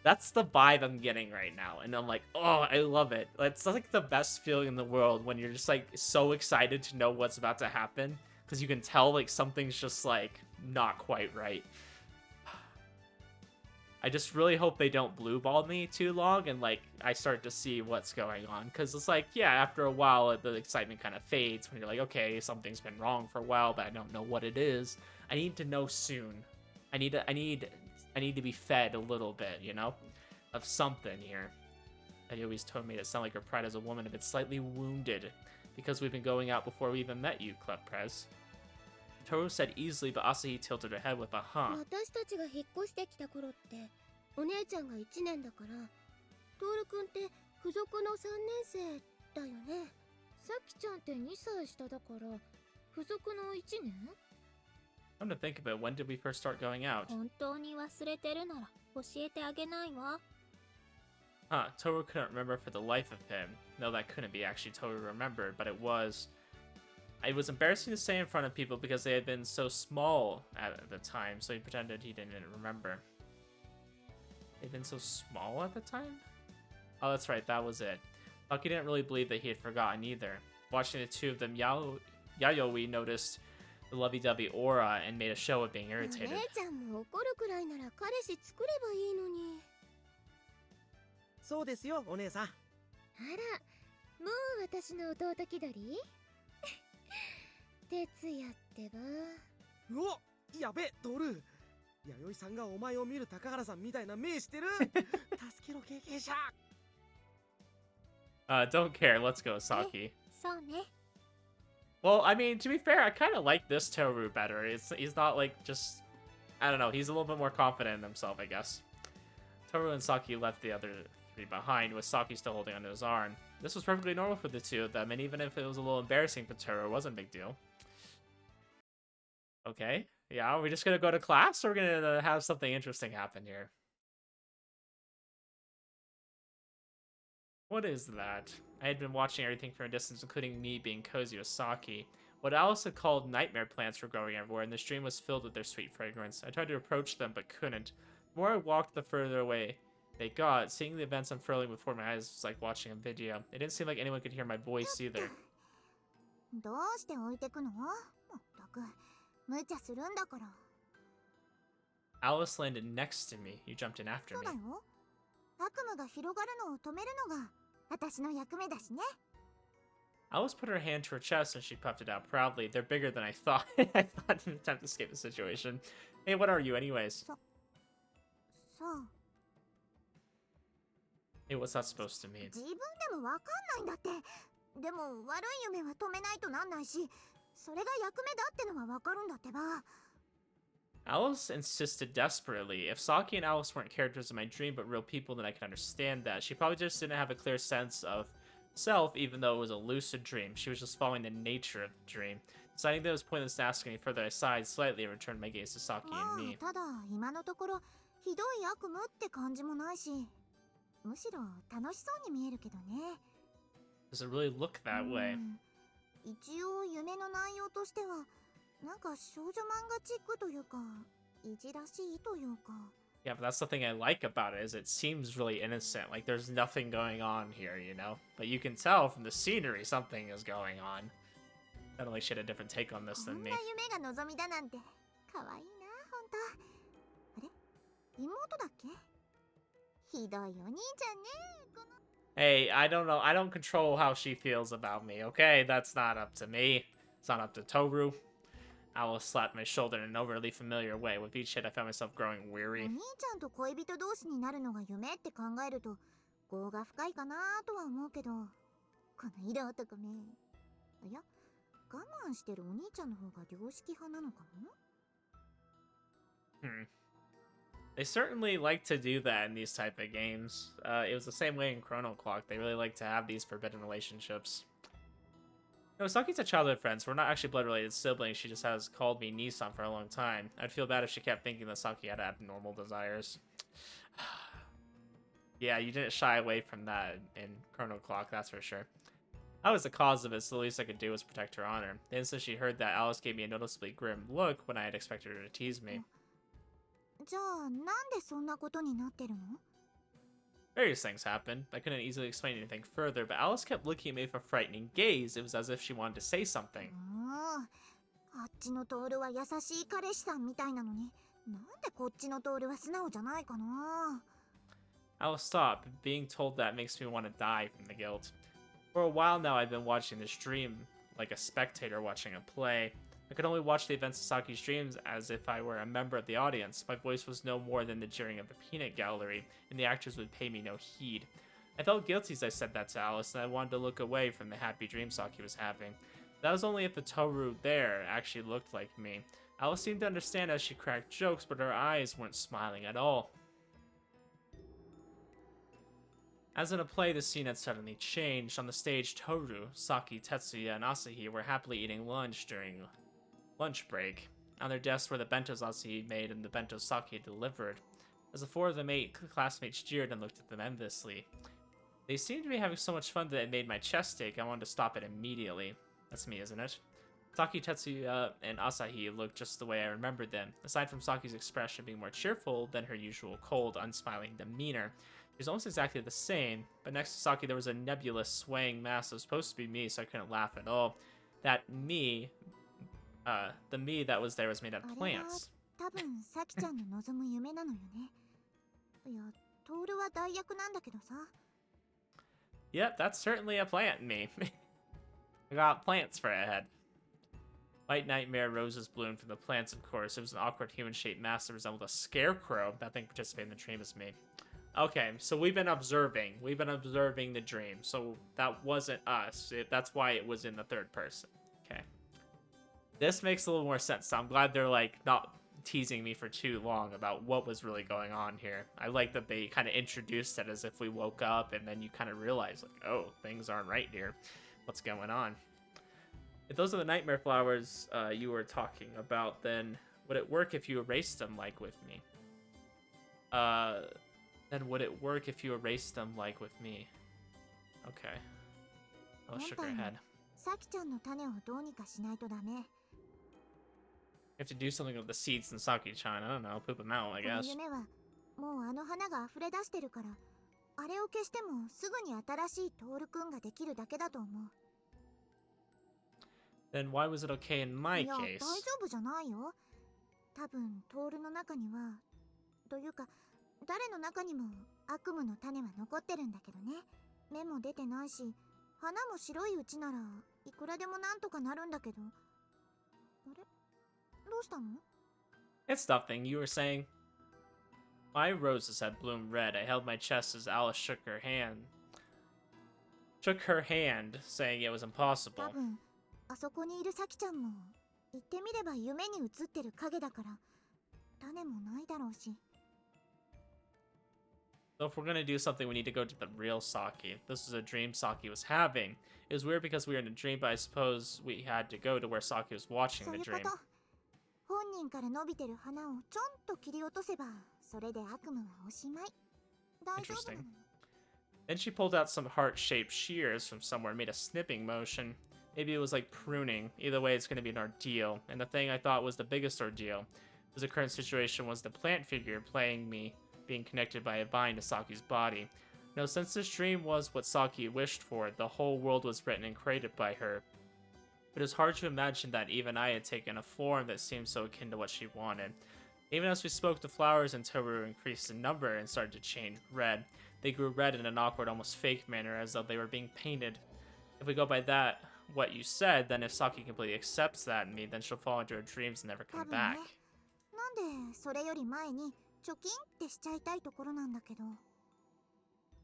Speaker 1: that's the vibe I'm getting right now. And I'm like, oh, I love it. It's like the best feeling in the world when you're just like so excited to know what's about to happen, because you can tell like something's just like not quite right. I just really hope they don't blue ball me too long and like I start to see what's going on, because it's like, yeah, after a while the excitement kind of fades when you're like, okay, something's been wrong for a while, but I don't know what it is. I need to know soon. I need to be fed a little bit, you know, of something here. I always told me it sounded like her pride as a woman had been slightly wounded because we've been going out before we even met you, Club Prez. Toru said easily, but Asahi tilted her head with a huh.
Speaker 3: 私たちが引っ越してきた頃ってお姉ちゃんが1年だから、トールくんって付属の3年生だよね。さきちゃんって2歳下だから付属の1年？
Speaker 1: Come to think of it, when did we first start going out?
Speaker 3: 本当に忘れてるなら教えてあげないわ。
Speaker 1: Huh, Toru couldn't remember for the life of him. No, that couldn't be actually Toru remembered, but it was. It was embarrassing to say in front of people because they had been so small at the time, so he pretended he didn't remember. They'd been so small at the time? Oh, that's right, that was it. Saki didn't really believe that he had forgotten either. Watching the two of them, Yayoi noticed the lovey-dovey aura and made a show of being
Speaker 3: お姉
Speaker 1: irritated.
Speaker 3: ちゃんも怒るくらいなら彼氏作ればいいのに。
Speaker 4: そうですよ、お姉さん。
Speaker 3: あら、もう私の弟気取り？哲也ってば。
Speaker 4: うお、やべ、トール。弥生さんがお前を見る高原さんみたいな目してる。助けろ経験者。
Speaker 1: Don't care, let's go, Saki.
Speaker 3: そうね。
Speaker 1: Well, I mean, to be fair, I kind of like this Toru better. He's not like just, I don't know, he's a little bit more confident in himself, I guess. Toru and Saki left the other three behind, with Saki still holding onto his arm. This was perfectly normal for the two of them, and even if it was a little embarrassing for Toru, it wasn't a big deal. Okay, yeah, are we just gonna go to class, or we're gonna have something interesting happen here? What is that? I had been watching everything from a distance, including me being cozy with Saki. What Alice had called nightmare plants were growing everywhere, and the stream was filled with their sweet fragrance. I tried to approach them, but couldn't. The more I walked, the further away they got. Seeing the events unfurling before my eyes was like watching a video. It didn't seem like anyone could hear my voice either.
Speaker 2: どうして置いてくの？まったく無茶するんだから。
Speaker 1: Alice landed next to me. You jumped in after
Speaker 2: そう
Speaker 1: me.
Speaker 2: だよ。悪夢が広がるのを止めるのが私の役目だしね。
Speaker 1: Alice put her hand to her chest and she puffed it out proudly. They're bigger than I thought. I thought in an attempt to escape the situation. Hey, what are you anyways?
Speaker 2: そう。
Speaker 1: Hey, what's that supposed to mean?
Speaker 2: 自分でもわかんないんだって。でも悪い夢は止めないとなんないし、それが役目だってのはわかるんだってば。
Speaker 1: Alice insisted desperately. If Saki and Alice weren't characters in my dream but real people, then I could understand that. She probably just didn't have a clear sense of self, even though it was a lucid dream. She was just following the nature of the dream. Deciding that it was pointless to ask any further, I sighed slightly and returned my gaze to Saki
Speaker 2: ま
Speaker 1: and
Speaker 2: あ
Speaker 1: me.
Speaker 2: ただ今のところひどい悪夢って感じもないし、むしろ楽しそうに見えるけどね。
Speaker 1: Does it really look that way?
Speaker 2: 一応夢の内容としてはなんか少女漫画チックというかいじらしいというか。
Speaker 1: Yeah, but that's the thing I like about it, is it seems really innocent. Like there's nothing going on here, you know? But you can tell from the scenery something is going on. I don't like she had a different take on this
Speaker 2: こ
Speaker 1: than
Speaker 2: ん
Speaker 1: me.
Speaker 2: な夢が望みだなんて可愛いなほんと。あれ妹だっけ？ひどいお兄ちゃんねこの。
Speaker 1: Hey, I don't know. I don't control how she feels about me, okay? That's not up to me. It's not up to Toru. Alice slapped my shoulder in an overly familiar way. With each hit, I found myself growing
Speaker 2: お
Speaker 1: weary.
Speaker 2: 兄ちゃんと恋人同士になるのが夢って考えると業が深いかなとは思うけど、この色男め。いや、我慢してるお兄ちゃんの方が良識派なのかも。
Speaker 1: They certainly like to do that in these type of games. It was the same way in Chrono Clock. They really like to have these forbidden relationships. No, Saki's a childhood friend, so we're not actually blood-related siblings. She just has called me Nissan for a long time. I'd feel bad if she kept thinking that Saki had abnormal desires. Yeah, you didn't shy away from that in Chrono Clock, that's for sure. I was the cause of it, so the least I could do was protect her honor. The instant she heard that, Alice gave me a noticeably grim look when I had expected her to tease me.
Speaker 2: じゃあなんでそんなことになってるの？
Speaker 1: Various things happened. I couldn't easily explain anything further, but Alice kept looking at me with a frightening gaze. It was as if she wanted to say something.
Speaker 2: あっちのトールは優しい彼氏さんみたいなのに、なんでこっちのトールは素直じゃないかな。
Speaker 1: Alice stopped. Being told that makes me want to die from the guilt. For a while now, I've been watching this dream like a spectator watching a play. I could only watch the events of Saki's dreams as if I were a member of the audience. My voice was no more than the jeering of a peanut gallery, and the actors would pay me no heed. I felt guilty as I said that to Alice, and I wanted to look away from the happy dream Saki was having. That was only if the Toru there actually looked like me. Alice seemed to understand as she cracked jokes, but her eyes weren't smiling at all. As in a play, the scene had suddenly changed. On the stage, Toru, Saki, Tetsuya, and Asahi were happily eating lunch during lunch break. On their desks were the bentos Asahi made and the bentos Saki delivered. As the four of them ate, classmates jeered and looked at them enviously. They seemed to be having so much fun that it made my chest ache. I wanted to stop it immediately. That's me, isn't it? Saki, Tetsuya, and Asahi looked just the way I remembered them. Aside from Saki's expression being more cheerful than her usual cold, unsmiling demeanor, she was almost exactly the same, but next to Saki there was a nebulous, swaying mass that was supposed to be me, so I couldn't laugh at all. That me, the me that was there was made out of plants.
Speaker 2: 多分サキちゃんの望む夢なのよね。いや、トールは代役なんだけどさ。
Speaker 1: Yep, that's certainly a plant me. I got plants for a head. White nightmare roses bloomed from the plants, of course. It was an awkward human-shaped mass that resembled a scarecrow. That thing participated in the dream as me. Okay, so we've been observing. We've been observing the dream. So that wasn't us. That's why it was in the third person. Okay. This makes a little more sense. So I'm glad they're, like, not teasing me for too long about what was really going on here. I like that they kind of introduced it as if we woke up and then you kind of realize, like, oh, things aren't right here. What's going on? If those are the nightmare flowers you were talking about, then would it work if you erased them like with me? Then would it work if you erased them like with me? Okay. I'll shook her head.
Speaker 2: サキちゃんの種をどうにかしないとダメ。
Speaker 1: You have to do something with the seeds in Saki-chan. I don't know, poop them out, I
Speaker 2: この
Speaker 1: guess.
Speaker 2: 夢はもうあの花が溢れ出してるから、あれを消してもすぐに新しいトールくんができるだけだと思う。
Speaker 1: Then why was it okay in my
Speaker 2: いや、大
Speaker 1: case?
Speaker 2: 丈夫じゃないよ。多分トールの中には、というか誰の中にも悪夢の種は残ってるんだけどね。芽も出てないし、花も白いうちならいくらでもなんとかなるんだけど。あれ、どうしたの？
Speaker 1: It's nothing, you were saying. My roses had bloomed red. I held my chest as Alice shook her hand, saying it was
Speaker 2: 多
Speaker 1: impossible.
Speaker 2: 分あそこにいるサキちゃんも言ってみれば夢に映ってる影だから種もないだろうし。
Speaker 1: So if we're gonna do something, we need to go to the real Saki. This was a dream Saki was having. It was weird because we were in a dream, but I suppose we had to go to where Saki was watching
Speaker 2: そう
Speaker 1: the
Speaker 2: いうこ
Speaker 1: dream.
Speaker 2: と。本人から伸びてる花をちょんと切り落とせばそれで悪夢はおしまい。大丈夫なのに。
Speaker 1: Then she pulled out some heart-shaped shears from somewhere and made a snipping motion. Maybe it was like pruning. Either way, it's going to be an ordeal. And the thing I thought was the biggest ordeal was the current situation was the plant figure playing me being connected by a vine to Saki's body. No, since this dream was what Saki wished for, the whole world was written and created by her. But it was hard to imagine that even I had taken a form that seemed so akin to what she wanted. Even as we spoke, the flowers in Toru increased in number and started to change red. They grew red in an awkward, almost fake manner, as though they were being painted. If we go by that, what you said, then if Saki completely accepts that in me, then she'll fall into her dreams and never
Speaker 2: 多
Speaker 1: come
Speaker 2: 分ね。
Speaker 1: back.
Speaker 2: なんでそれより前に貯金ってしちゃいたいところなんだけど。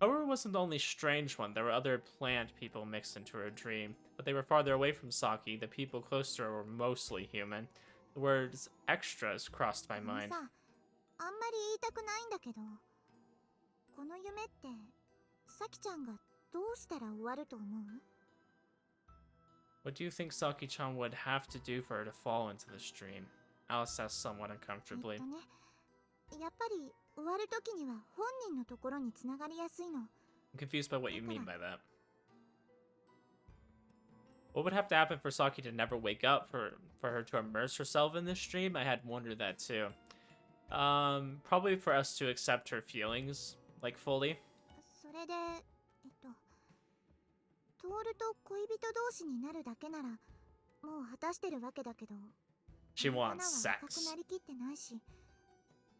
Speaker 1: Toru wasn't the only strange one. There were other plant people mixed into her dream, but they were farther away from Saki. The people close to her were mostly human. The words extras crossed my
Speaker 2: あの
Speaker 1: mind.
Speaker 2: さ、あんまり言いたくないんだけど、この夢ってサキちゃんがどうしたら終わると思う？
Speaker 1: What do you think Saki-chan would have to do for her to fall into this dream? Alice asked somewhat uncomfortably.
Speaker 2: ね、やっぱり終わる時には本人のところにつながりやすいの。
Speaker 1: I'm confused by what you mean by that. What would have to happen for Saki to never wake up, for her to immerse herself in this dream? I had wondered that too. Probably for us to accept her feelings, like, fully.
Speaker 2: それで、トールと恋人同士になるだけなら、もう果たしてるわけだけど、
Speaker 1: She
Speaker 2: あの花
Speaker 1: wants
Speaker 2: は赤く
Speaker 1: sex.
Speaker 2: なりきってないし、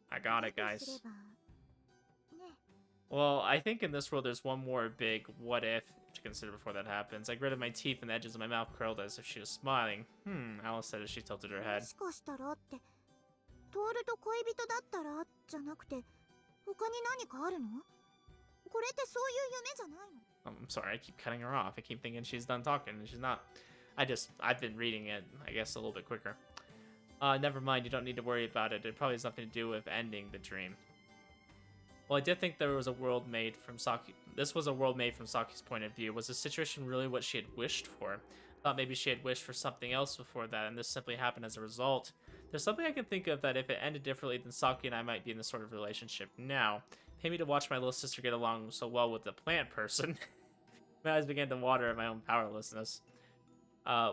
Speaker 1: I got it,
Speaker 2: だとす
Speaker 1: guys.
Speaker 2: れば、ね、
Speaker 1: Well, I think in this world there's one more big what if to consider before that happens. I gritted my teeth and the edges of my mouth curled as if she was smiling. Alice said as she tilted her
Speaker 2: も
Speaker 1: head.
Speaker 2: しかしたらって、トールと恋人だったらじゃなくて、他に何かあるの？これってそういう夢じゃないの？
Speaker 1: I'm sorry, I keep cutting her off. I keep thinking she's done talking and she's not. I've been reading it, I guess, a little bit quicker. Never mind, you don't need to worry about it. It probably has nothing to do with ending the dream. Well, I did think there was a world made from Saki. This was a world made from Saki's point of view. Was the situation really what she had wished for? Thought maybe she had wished for something else before that, and this simply happened as a result. There's something I can think of that if it ended differently, then Saki and I might be in this sort of relationship now. Pay me to watch my little sister get along so well with the plant person. My eyes began to water at my own powerlessness.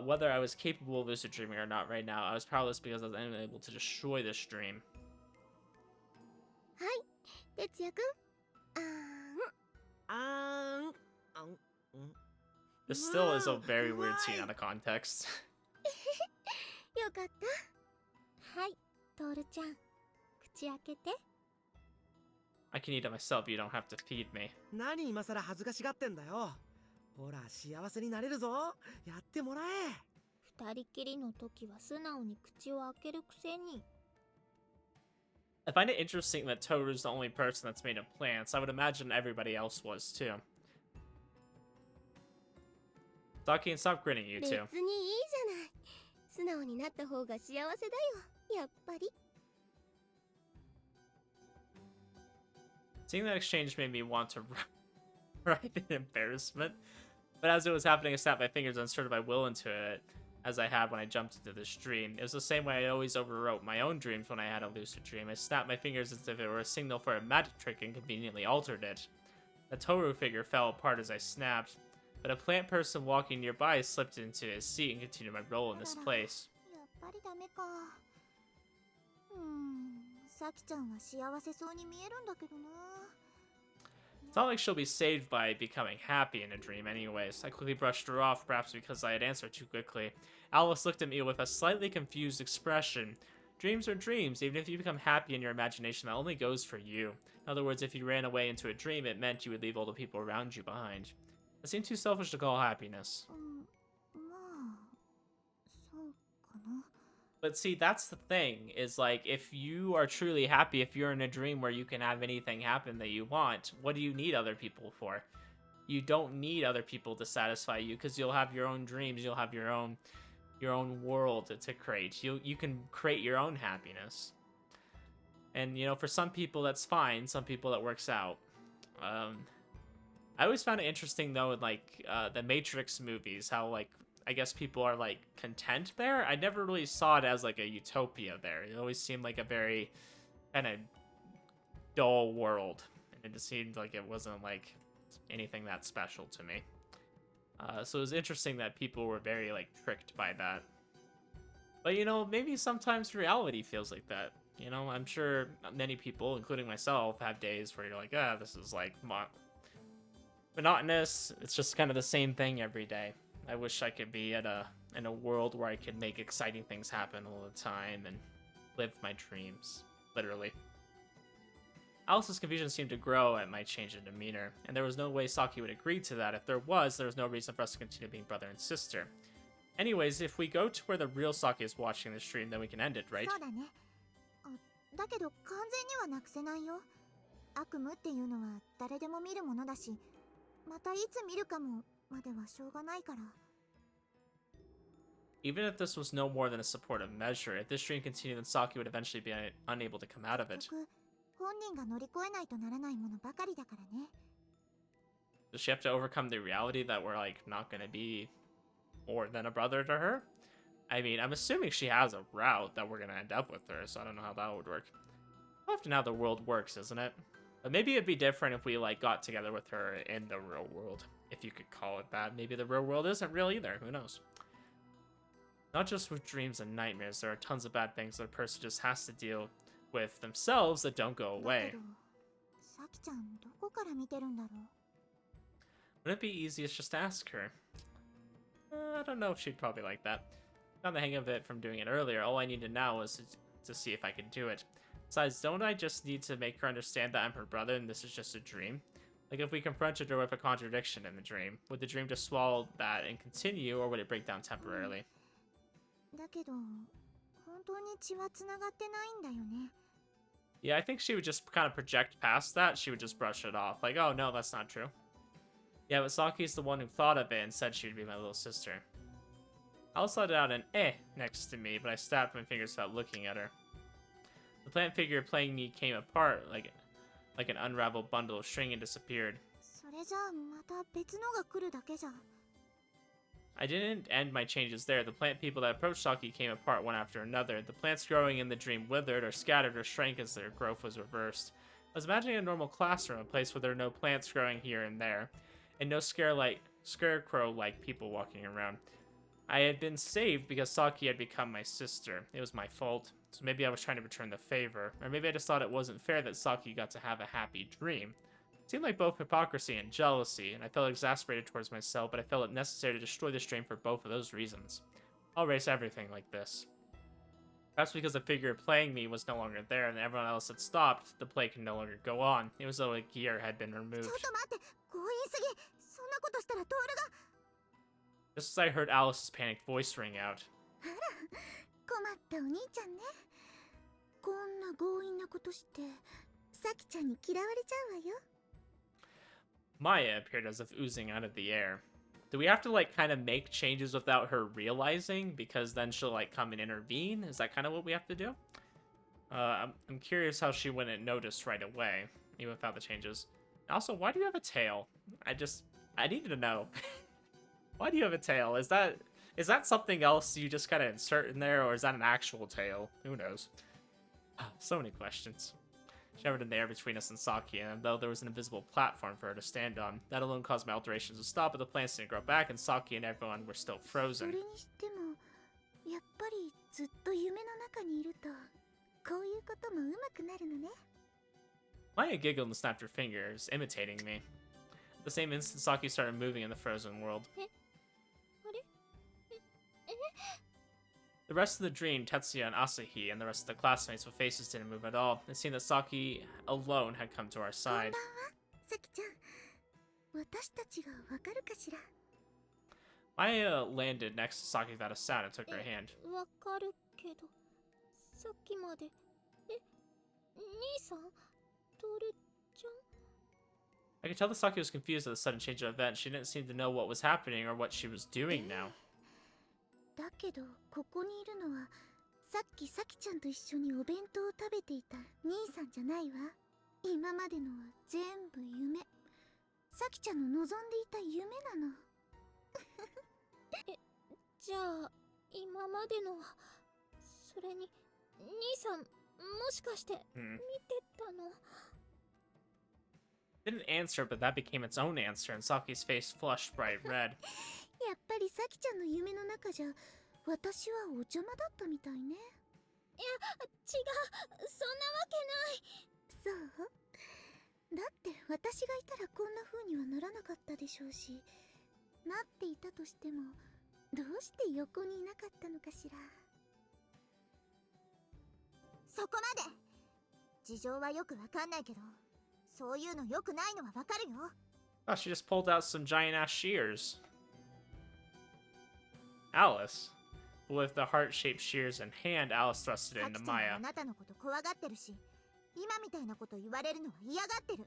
Speaker 1: Whether I was capable of lucid dreaming or not right now, I was powerless because I was unable to destroy this dream.
Speaker 2: はい、哲也くん。
Speaker 4: あーんあんん
Speaker 1: This still is a very weird scene out of context.
Speaker 2: よかった。
Speaker 3: はい、トールちゃん。口開けて。
Speaker 1: I can eat it myself, you don't have to feed me.
Speaker 4: 何今さら恥ずかしがってんだよ。ほら幸せになれるぞ。やってもらえ。
Speaker 3: 二人きりの時は素直に口を開けるくせに。
Speaker 1: I find it interesting that Toru's the only person that's made of plants. I would imagine everybody else was too. Saki, and stop grinning, you
Speaker 2: 別
Speaker 1: two.
Speaker 2: にいいじゃない。素直になった方が幸せだよ。やっぱり。
Speaker 1: Seeing that exchange made me want to writhe in embarrassment. But as it was happening, I snapped my fingers and inserted my will into it, as I had when I jumped into this dream. It was the same way I always overwrote my own dreams when I had a lucid dream. I snapped my fingers as if it were a signal for a magic trick and conveniently altered it. The Toru figure fell apart as I snapped, but a plant person walking nearby slipped into his seat and continued my role in this place.
Speaker 2: やっぱりダメか。さきちゃんは幸せそうに見えるんだけどな。
Speaker 1: It's not like she'll be saved by becoming happy in a dream anyways. I quickly brushed her off, perhaps because I had answered too quickly. Alice looked at me with a slightly confused expression. Dreams are dreams. Even if you become happy in your imagination, that only goes for you. In other words, if you ran away into a dream, it meant you would leave all the people around you behind. It seemed too selfish to call happiness.
Speaker 2: まあ、そうかな。
Speaker 1: But see, that's the thing, is like, if you are truly happy, if you're in a dream where you can have anything happen that you want, what do you need other people for? You don't need other people to satisfy you, because you'll have your own dreams, you'll have your own world to create. You can create your own happiness. And, you know, for some people that's fine, some people that works out. I always found it interesting, though, in, like, the Matrix movies, how, like, I guess people are, like, content there. I never really saw it as, like, a utopia there. It always seemed like a very kind of dull world. And it just seemed like it wasn't, like, anything that special to me. So it was interesting that people were very, like, tricked by that. But, you know, maybe sometimes reality feels like that. You know, I'm sure many people, including myself, have days where you're like, ah, this is, like, monotonous. It's just kind of the same thing every day. I wish I could be in a world where I could make exciting things happen all the time and live my dreams, literally. Alice's confusion seemed to grow at my change in demeanor, and there was no way Saki would agree to that. If there was no reason for us to continue being brother and sister. Anyways, if we go to where the real Saki is watching the stream, then we can end it, right?
Speaker 2: そうだね。だけど完全にはなくせないよ。悪夢っていうのは誰でも見るものだし、またいつ見るかもまではしょうがないから。
Speaker 1: Even if this was no more than a supportive measure, if this dream continued, then Saki would eventually be unable to come out of it.
Speaker 2: 本人が乗り越えないとならないものばかりだからね。
Speaker 1: Does she have to overcome the reality that we're, like, not gonna be more than a brother to her? I mean, I'm assuming she has a route that we're gonna end up with her, so I don't know how that would work. Often how the world works, isn't it? But maybe it'd be different if we, like, got together with her in the real world, if you could call it that. Maybe the real world isn't real either, who knows? Not just with dreams and nightmares, there are tons of bad things that a person just has to deal with themselves that don't go
Speaker 2: だ
Speaker 1: away.
Speaker 2: けど、さきちゃんどこから見てるんだろう。
Speaker 1: Wouldn't it be easiest just to ask her? I don't know if she'd probably like that. Found the hang of it from doing it earlier. All I needed now was to see if I could do it. Besides, don't I just need to make her understand that I'm her brother and this is just a dream? Like, if we confronted her with a contradiction in the dream, would the dream just swallow that and continue, or would it break down temporarily?
Speaker 2: だけど、本当に血はつながってないんだよね。
Speaker 1: Yeah, I think she would just kind of project past that. She would just brush it off. Like, oh, no, that's not true. Yeah, but Saki's the one who thought of it and said she would be my little sister. Alice let out an eh next to me, but I snapped my fingers without looking at her. The plant figure playing me came apart like an unraveled bundle of string and disappeared.
Speaker 2: それじゃあまた別のが来るだけじゃ。
Speaker 1: I didn't end my changes there. The plant people that approached Saki came apart one after another. The plants growing in the dream withered or scattered or shrank as their growth was reversed. I was imagining a normal classroom, a place where there are no plants growing here and there, and no scarecrow-like people walking around. I had been saved because Saki had become my sister. It was my fault. So maybe I was trying to return the favor. Or maybe I just thought it wasn't fair that Saki got to have a happy dream. It seemed like both hypocrisy and jealousy, and I felt exasperated towards myself, but I felt it necessary to destroy this dream for both of those reasons. I'll erase everything like this. Perhaps because the figure playing me was no longer there and everyone else had stopped, the play could no longer go on. It was though a gear had been
Speaker 2: ちょ
Speaker 1: removed.
Speaker 2: っと待って、強引すぎ。そんなことしたらトールが。
Speaker 1: Just as I heard Alice's panicked voice ring out.
Speaker 2: 困ったお兄ちゃんね。こんな強引なことして、サキちゃんに嫌われちゃうわよ。
Speaker 1: Maya appeared as if oozing out of the air. Do we have to, like, kind of make changes without her realizing? Because then she'll, like, come and intervene? Is that kind of what we have to do? I'm curious how she wouldn't notice right away, even without the changes. Also, why do you have a tail? I needed to know. Why do you have a tail? Is that something else you just kind of insert in there, or is that an actual tail? Who knows? So many questions. She hovered in the air between us and Saki, and though there was an invisible platform for her to stand on, that alone caused my alterations to stop, but the plants didn't grow back, and Saki and everyone were still
Speaker 2: そ
Speaker 1: frozen.
Speaker 2: れにしても、やっぱりずっと夢の中にいると、こういうこともうまくなるのね。
Speaker 1: Maya giggled and snapped her fingers, imitating me. At the same instant, Saki started moving in the frozen world. The rest of the dream, Tetsuya and Asahi, and the rest of the classmates with faces didn't move at all. It seemed that Saki alone had come to our
Speaker 2: こんばん
Speaker 1: side.
Speaker 2: は、サキちゃん。私たちがわかるかしら。
Speaker 1: Maya landed next to Saki without a sound and took her hand.
Speaker 3: わかるけど、さっきまで。兄さんトールちゃん
Speaker 1: I could tell that Saki was confused at the sudden change of events. She didn't seem to know what was happening or what she was doing now.
Speaker 2: だけど、ここにいるのは、さっきサキちゃんと一緒にお弁当を食べていた兄さんじゃないわ。今までのは全部夢。サキちゃんの望んでいた夢なの。
Speaker 3: じゃあ今までのはそれに兄さんもしかして見てたの？
Speaker 1: Didn't answer, but that became its own answer, and Saki's face flushed bright red.
Speaker 2: やっぱりサキちゃんの夢の中じゃ、私はお邪魔だったみたいね。
Speaker 3: いや、違う、そんなわけない。
Speaker 2: そうだって私がいたらこんな風にはならなかったでしょうし、なっていたとしてもどうして横にいなかったのかしら。そこまで。事情はよくわかんないけど、そういうのよくないのはわかるよ。
Speaker 1: Oh, she just pulled out some giant-ass shears. Alice. With the heart-shaped shears in hand, Alice thrust it
Speaker 2: サ
Speaker 1: into
Speaker 2: キちゃんは
Speaker 1: Maya.
Speaker 2: あなたのこと怖がってるし、今みたいなこと言われるのは嫌がってる。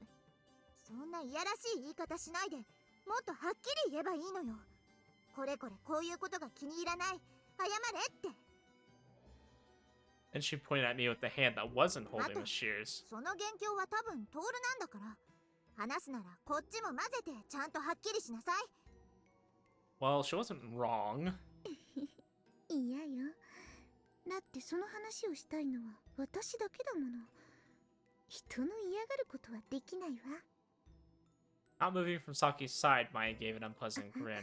Speaker 2: そんないやらしい言い方しないで、もっとはっきり言えばいいのよ。これこれこういうことが気に入らない。謝れって。
Speaker 1: And she pointed at me with the hand that wasn't holding the shears.
Speaker 2: その元凶は多分トールなんだから。話すならこっちも混ぜてちゃんとはっきりしなさい。
Speaker 1: Well, she wasn't wrong.
Speaker 2: いやよ。だってその話をしたいのは私だけだもの。人の嫌がることはできないわ。
Speaker 1: Not moving from Saki's side, Maya gave an unpleasant grin.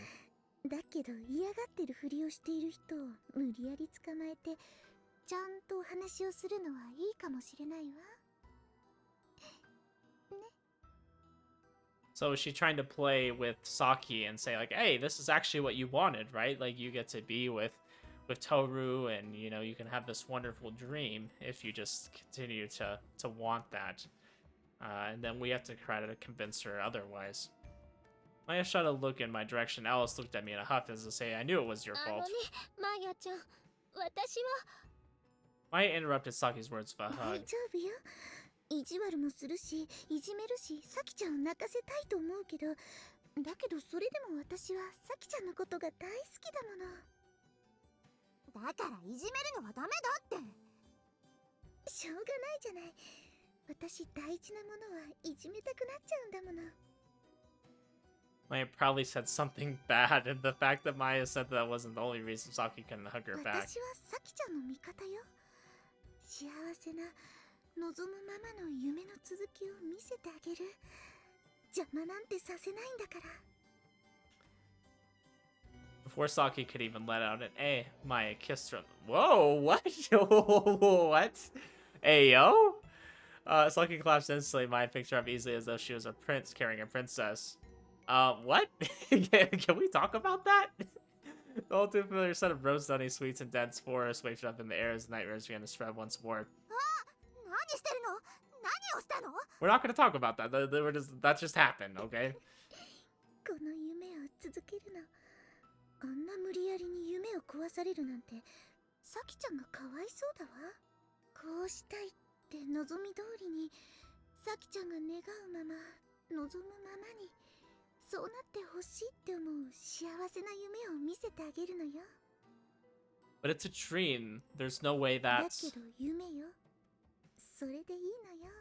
Speaker 2: だけど嫌がってるふりをしている人を無理やり捕まえてちゃんとお話をするのはいいかもしれないわ。
Speaker 1: So is she trying to play with Saki and say like, hey, this is actually what you wanted, right? Like you get to be with Toru, and you know you can have this wonderful dream if you just continue to want that. And then we have to try to convince her otherwise. Maya shot a look in my direction. Alice looked at me in a huff as to say, I knew it was your
Speaker 3: あの
Speaker 1: fault.
Speaker 3: ね、マヤちゃん、私は
Speaker 1: Maya interrupted Saki's words with a
Speaker 2: 大
Speaker 1: hug.
Speaker 2: 丈夫よ。意地悪もするし、いじめるし、サキちゃんを泣かせたいと思うけど、だけどそれでも私はサキちゃんのことが大好きだもの。だからいじめるのはダメだって。
Speaker 3: しょうがないじゃない。私大事なものはいじめたくなっちゃうんだもの。
Speaker 1: Maya probably said something bad, and the fact that Maya said that wasn't the only reason Saki couldn't hug her back.
Speaker 3: 私はサキちゃんの味方よ。幸せな望むままの夢の続きを見せてあげる。邪魔なんてさせないんだから。
Speaker 1: Before Saki could even let out an A, Maya kissed her. Whoa, what? What? Ayo? Saki collapsed instantly. Maya picked her up easily as though she was a prince carrying a princess. What? Can we talk about that? The all too familiar set of rose dunny sweets and dense forests waved up in the air as nightmares began to spread once more.
Speaker 2: 何してるの？何をしたの？
Speaker 1: We're not gonna talk about that. That just happened, okay?
Speaker 3: この夢を続けるの。あんな無理やりに夢を壊されるなんて、サキちゃんがかわいそうだわ。こうしたいって望み通りに、サキちゃんが願うまま、望むままに、そうなってほしいって思う幸せな夢を見せてあげるのよ。
Speaker 1: But it's a dream. There's no way
Speaker 3: だ
Speaker 1: that's...
Speaker 3: けど夢よ。それでいいのよ。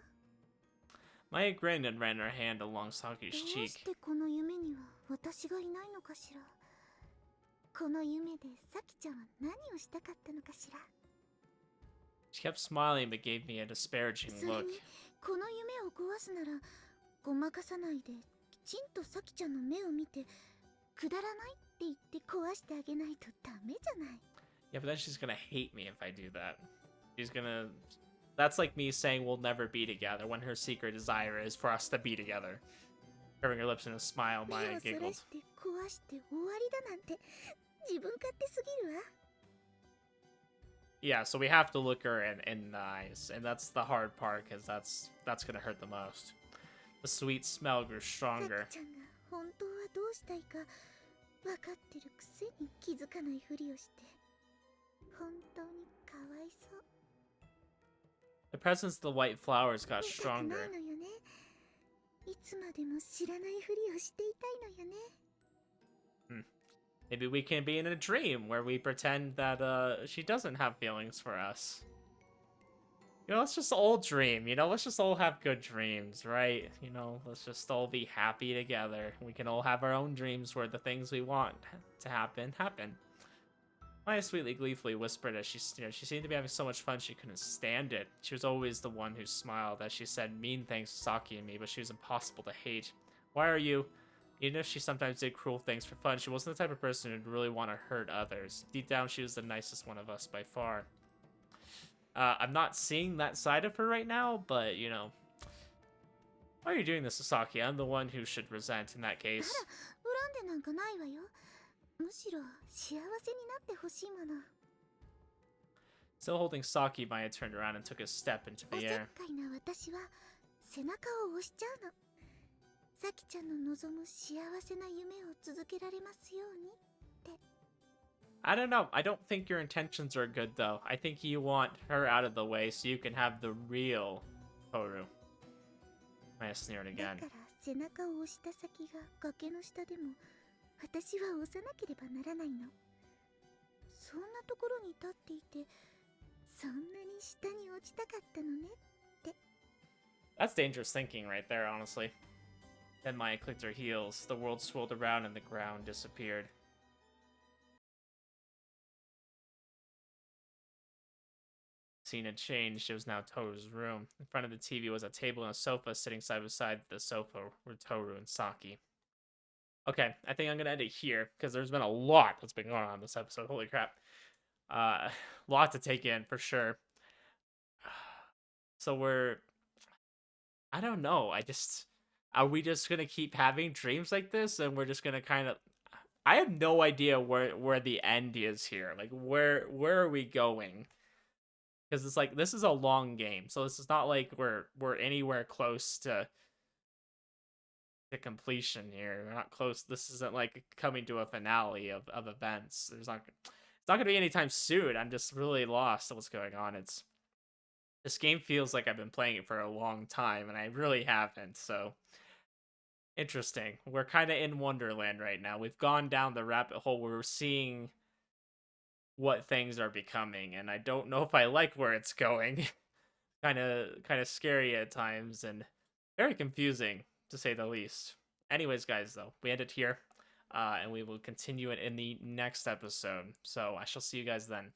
Speaker 1: Maya grinned and ran her hand along Saki's
Speaker 3: どう
Speaker 1: cheek.
Speaker 3: してこの夢には私がいないのかしら。この夢でサキちゃんは何をしたかったのかしら。
Speaker 1: She kept smiling but gave me a disparaging
Speaker 3: それ
Speaker 1: look.
Speaker 3: にこの夢を壊すならごまかさないできちんとサキちゃんの目を見てくだらないって言って壊してあげないとダメじゃない。
Speaker 1: Yeah, but then she's gonna hate me if I do that. She's gonna... That's like me saying we'll never be together when her secret desire is for us to be together. Curving her lips in a smile,
Speaker 3: 目
Speaker 1: Maya
Speaker 3: をそら
Speaker 1: giggled.
Speaker 3: して壊して終わりだなんて自分勝手すぎるわ。
Speaker 1: Yeah, so we have to look her in the eyes, and that's the hard part, because that's gonna hurt the most. The sweet smell grew
Speaker 3: サ
Speaker 1: stronger.
Speaker 3: キちゃんが本当はどうしたいか分かってるくせに気づかないふりをして本当にかわいそう。
Speaker 1: The presence of the white flowers got
Speaker 3: 見たくない
Speaker 1: stronger.
Speaker 3: のよね。いつまでも知らないふりをしていたいのよね。
Speaker 1: Maybe we can be in a dream where we pretend that she doesn't have feelings for us. You know, let's just all dream, you know, let's just all have good dreams, right? You know, let's just all be happy together. We can all have our own dreams where the things we want to happen, happen. Maya sweetly, gleefully whispered as she sneered. She seemed to be having so much fun she couldn't stand it. She was always the one who smiled as she said mean things to Saki and me, but she was impossible to hate. Why are you... Even if she sometimes did cruel things for fun, she wasn't the type of person who'd really want to hurt others. Deep down, she was the nicest one of us by far. I'm not seeing that side of her right now, but, you know... Why are you doing this to Saki? I'm the one who should resent in that
Speaker 3: あら、
Speaker 1: case.
Speaker 3: 恨んでなんかないわよ。むしろ幸せになってほしいもの。
Speaker 1: Still holding Saki, Maya turned around and took a step into
Speaker 3: お
Speaker 1: the
Speaker 3: せっ
Speaker 1: air.
Speaker 3: かいな私は背中を押しちゃうの。サキちゃんの望む幸せな夢を続けられますように。
Speaker 1: I don't know. I don't think your intentions are good, though. I think you want her out of the way so you can have the real Toru. Maya sneered
Speaker 3: だ
Speaker 1: again.
Speaker 3: から背中を押した先が崖の下でも私は押さなければならないの。そんなところに立っていてそんなに下に落ちたかったのね。
Speaker 1: That's dangerous thinking right there, honestly. Then Maya clicked her heels. The world swirled around and the ground disappeared. Scene had changed. It was now Toru's room. In front of the TV was a table and a sofa. Sitting side by side the sofa were Toru and Saki. Okay, I think I'm gonna end it here because there's been a lot that's been going on in this episode. Holy crap. Lot to take in for sure. So I don't know. Are we just gonna keep having dreams like this and we're just gonna kind of... I have no idea where the end is here. Like, where are we going? Because it's like, this is a long game, so this is not like we're anywhere close to completion here. We're not close. This isn't like coming to a finale of events. It's not gonna be anytime soon. I'm just really lost at what's going on. This game feels like I've been playing it for a long time, and I really haven't, so... Interesting. We're kind of in Wonderland right now. We've gone down the rabbit hole where we're seeing what things are becoming, and I don't know if I like where it's going. Kind of scary at times and very confusing to say the least. Anyways, guys, though, we end it here, and we will continue it in the next episode. So I shall see you guys then.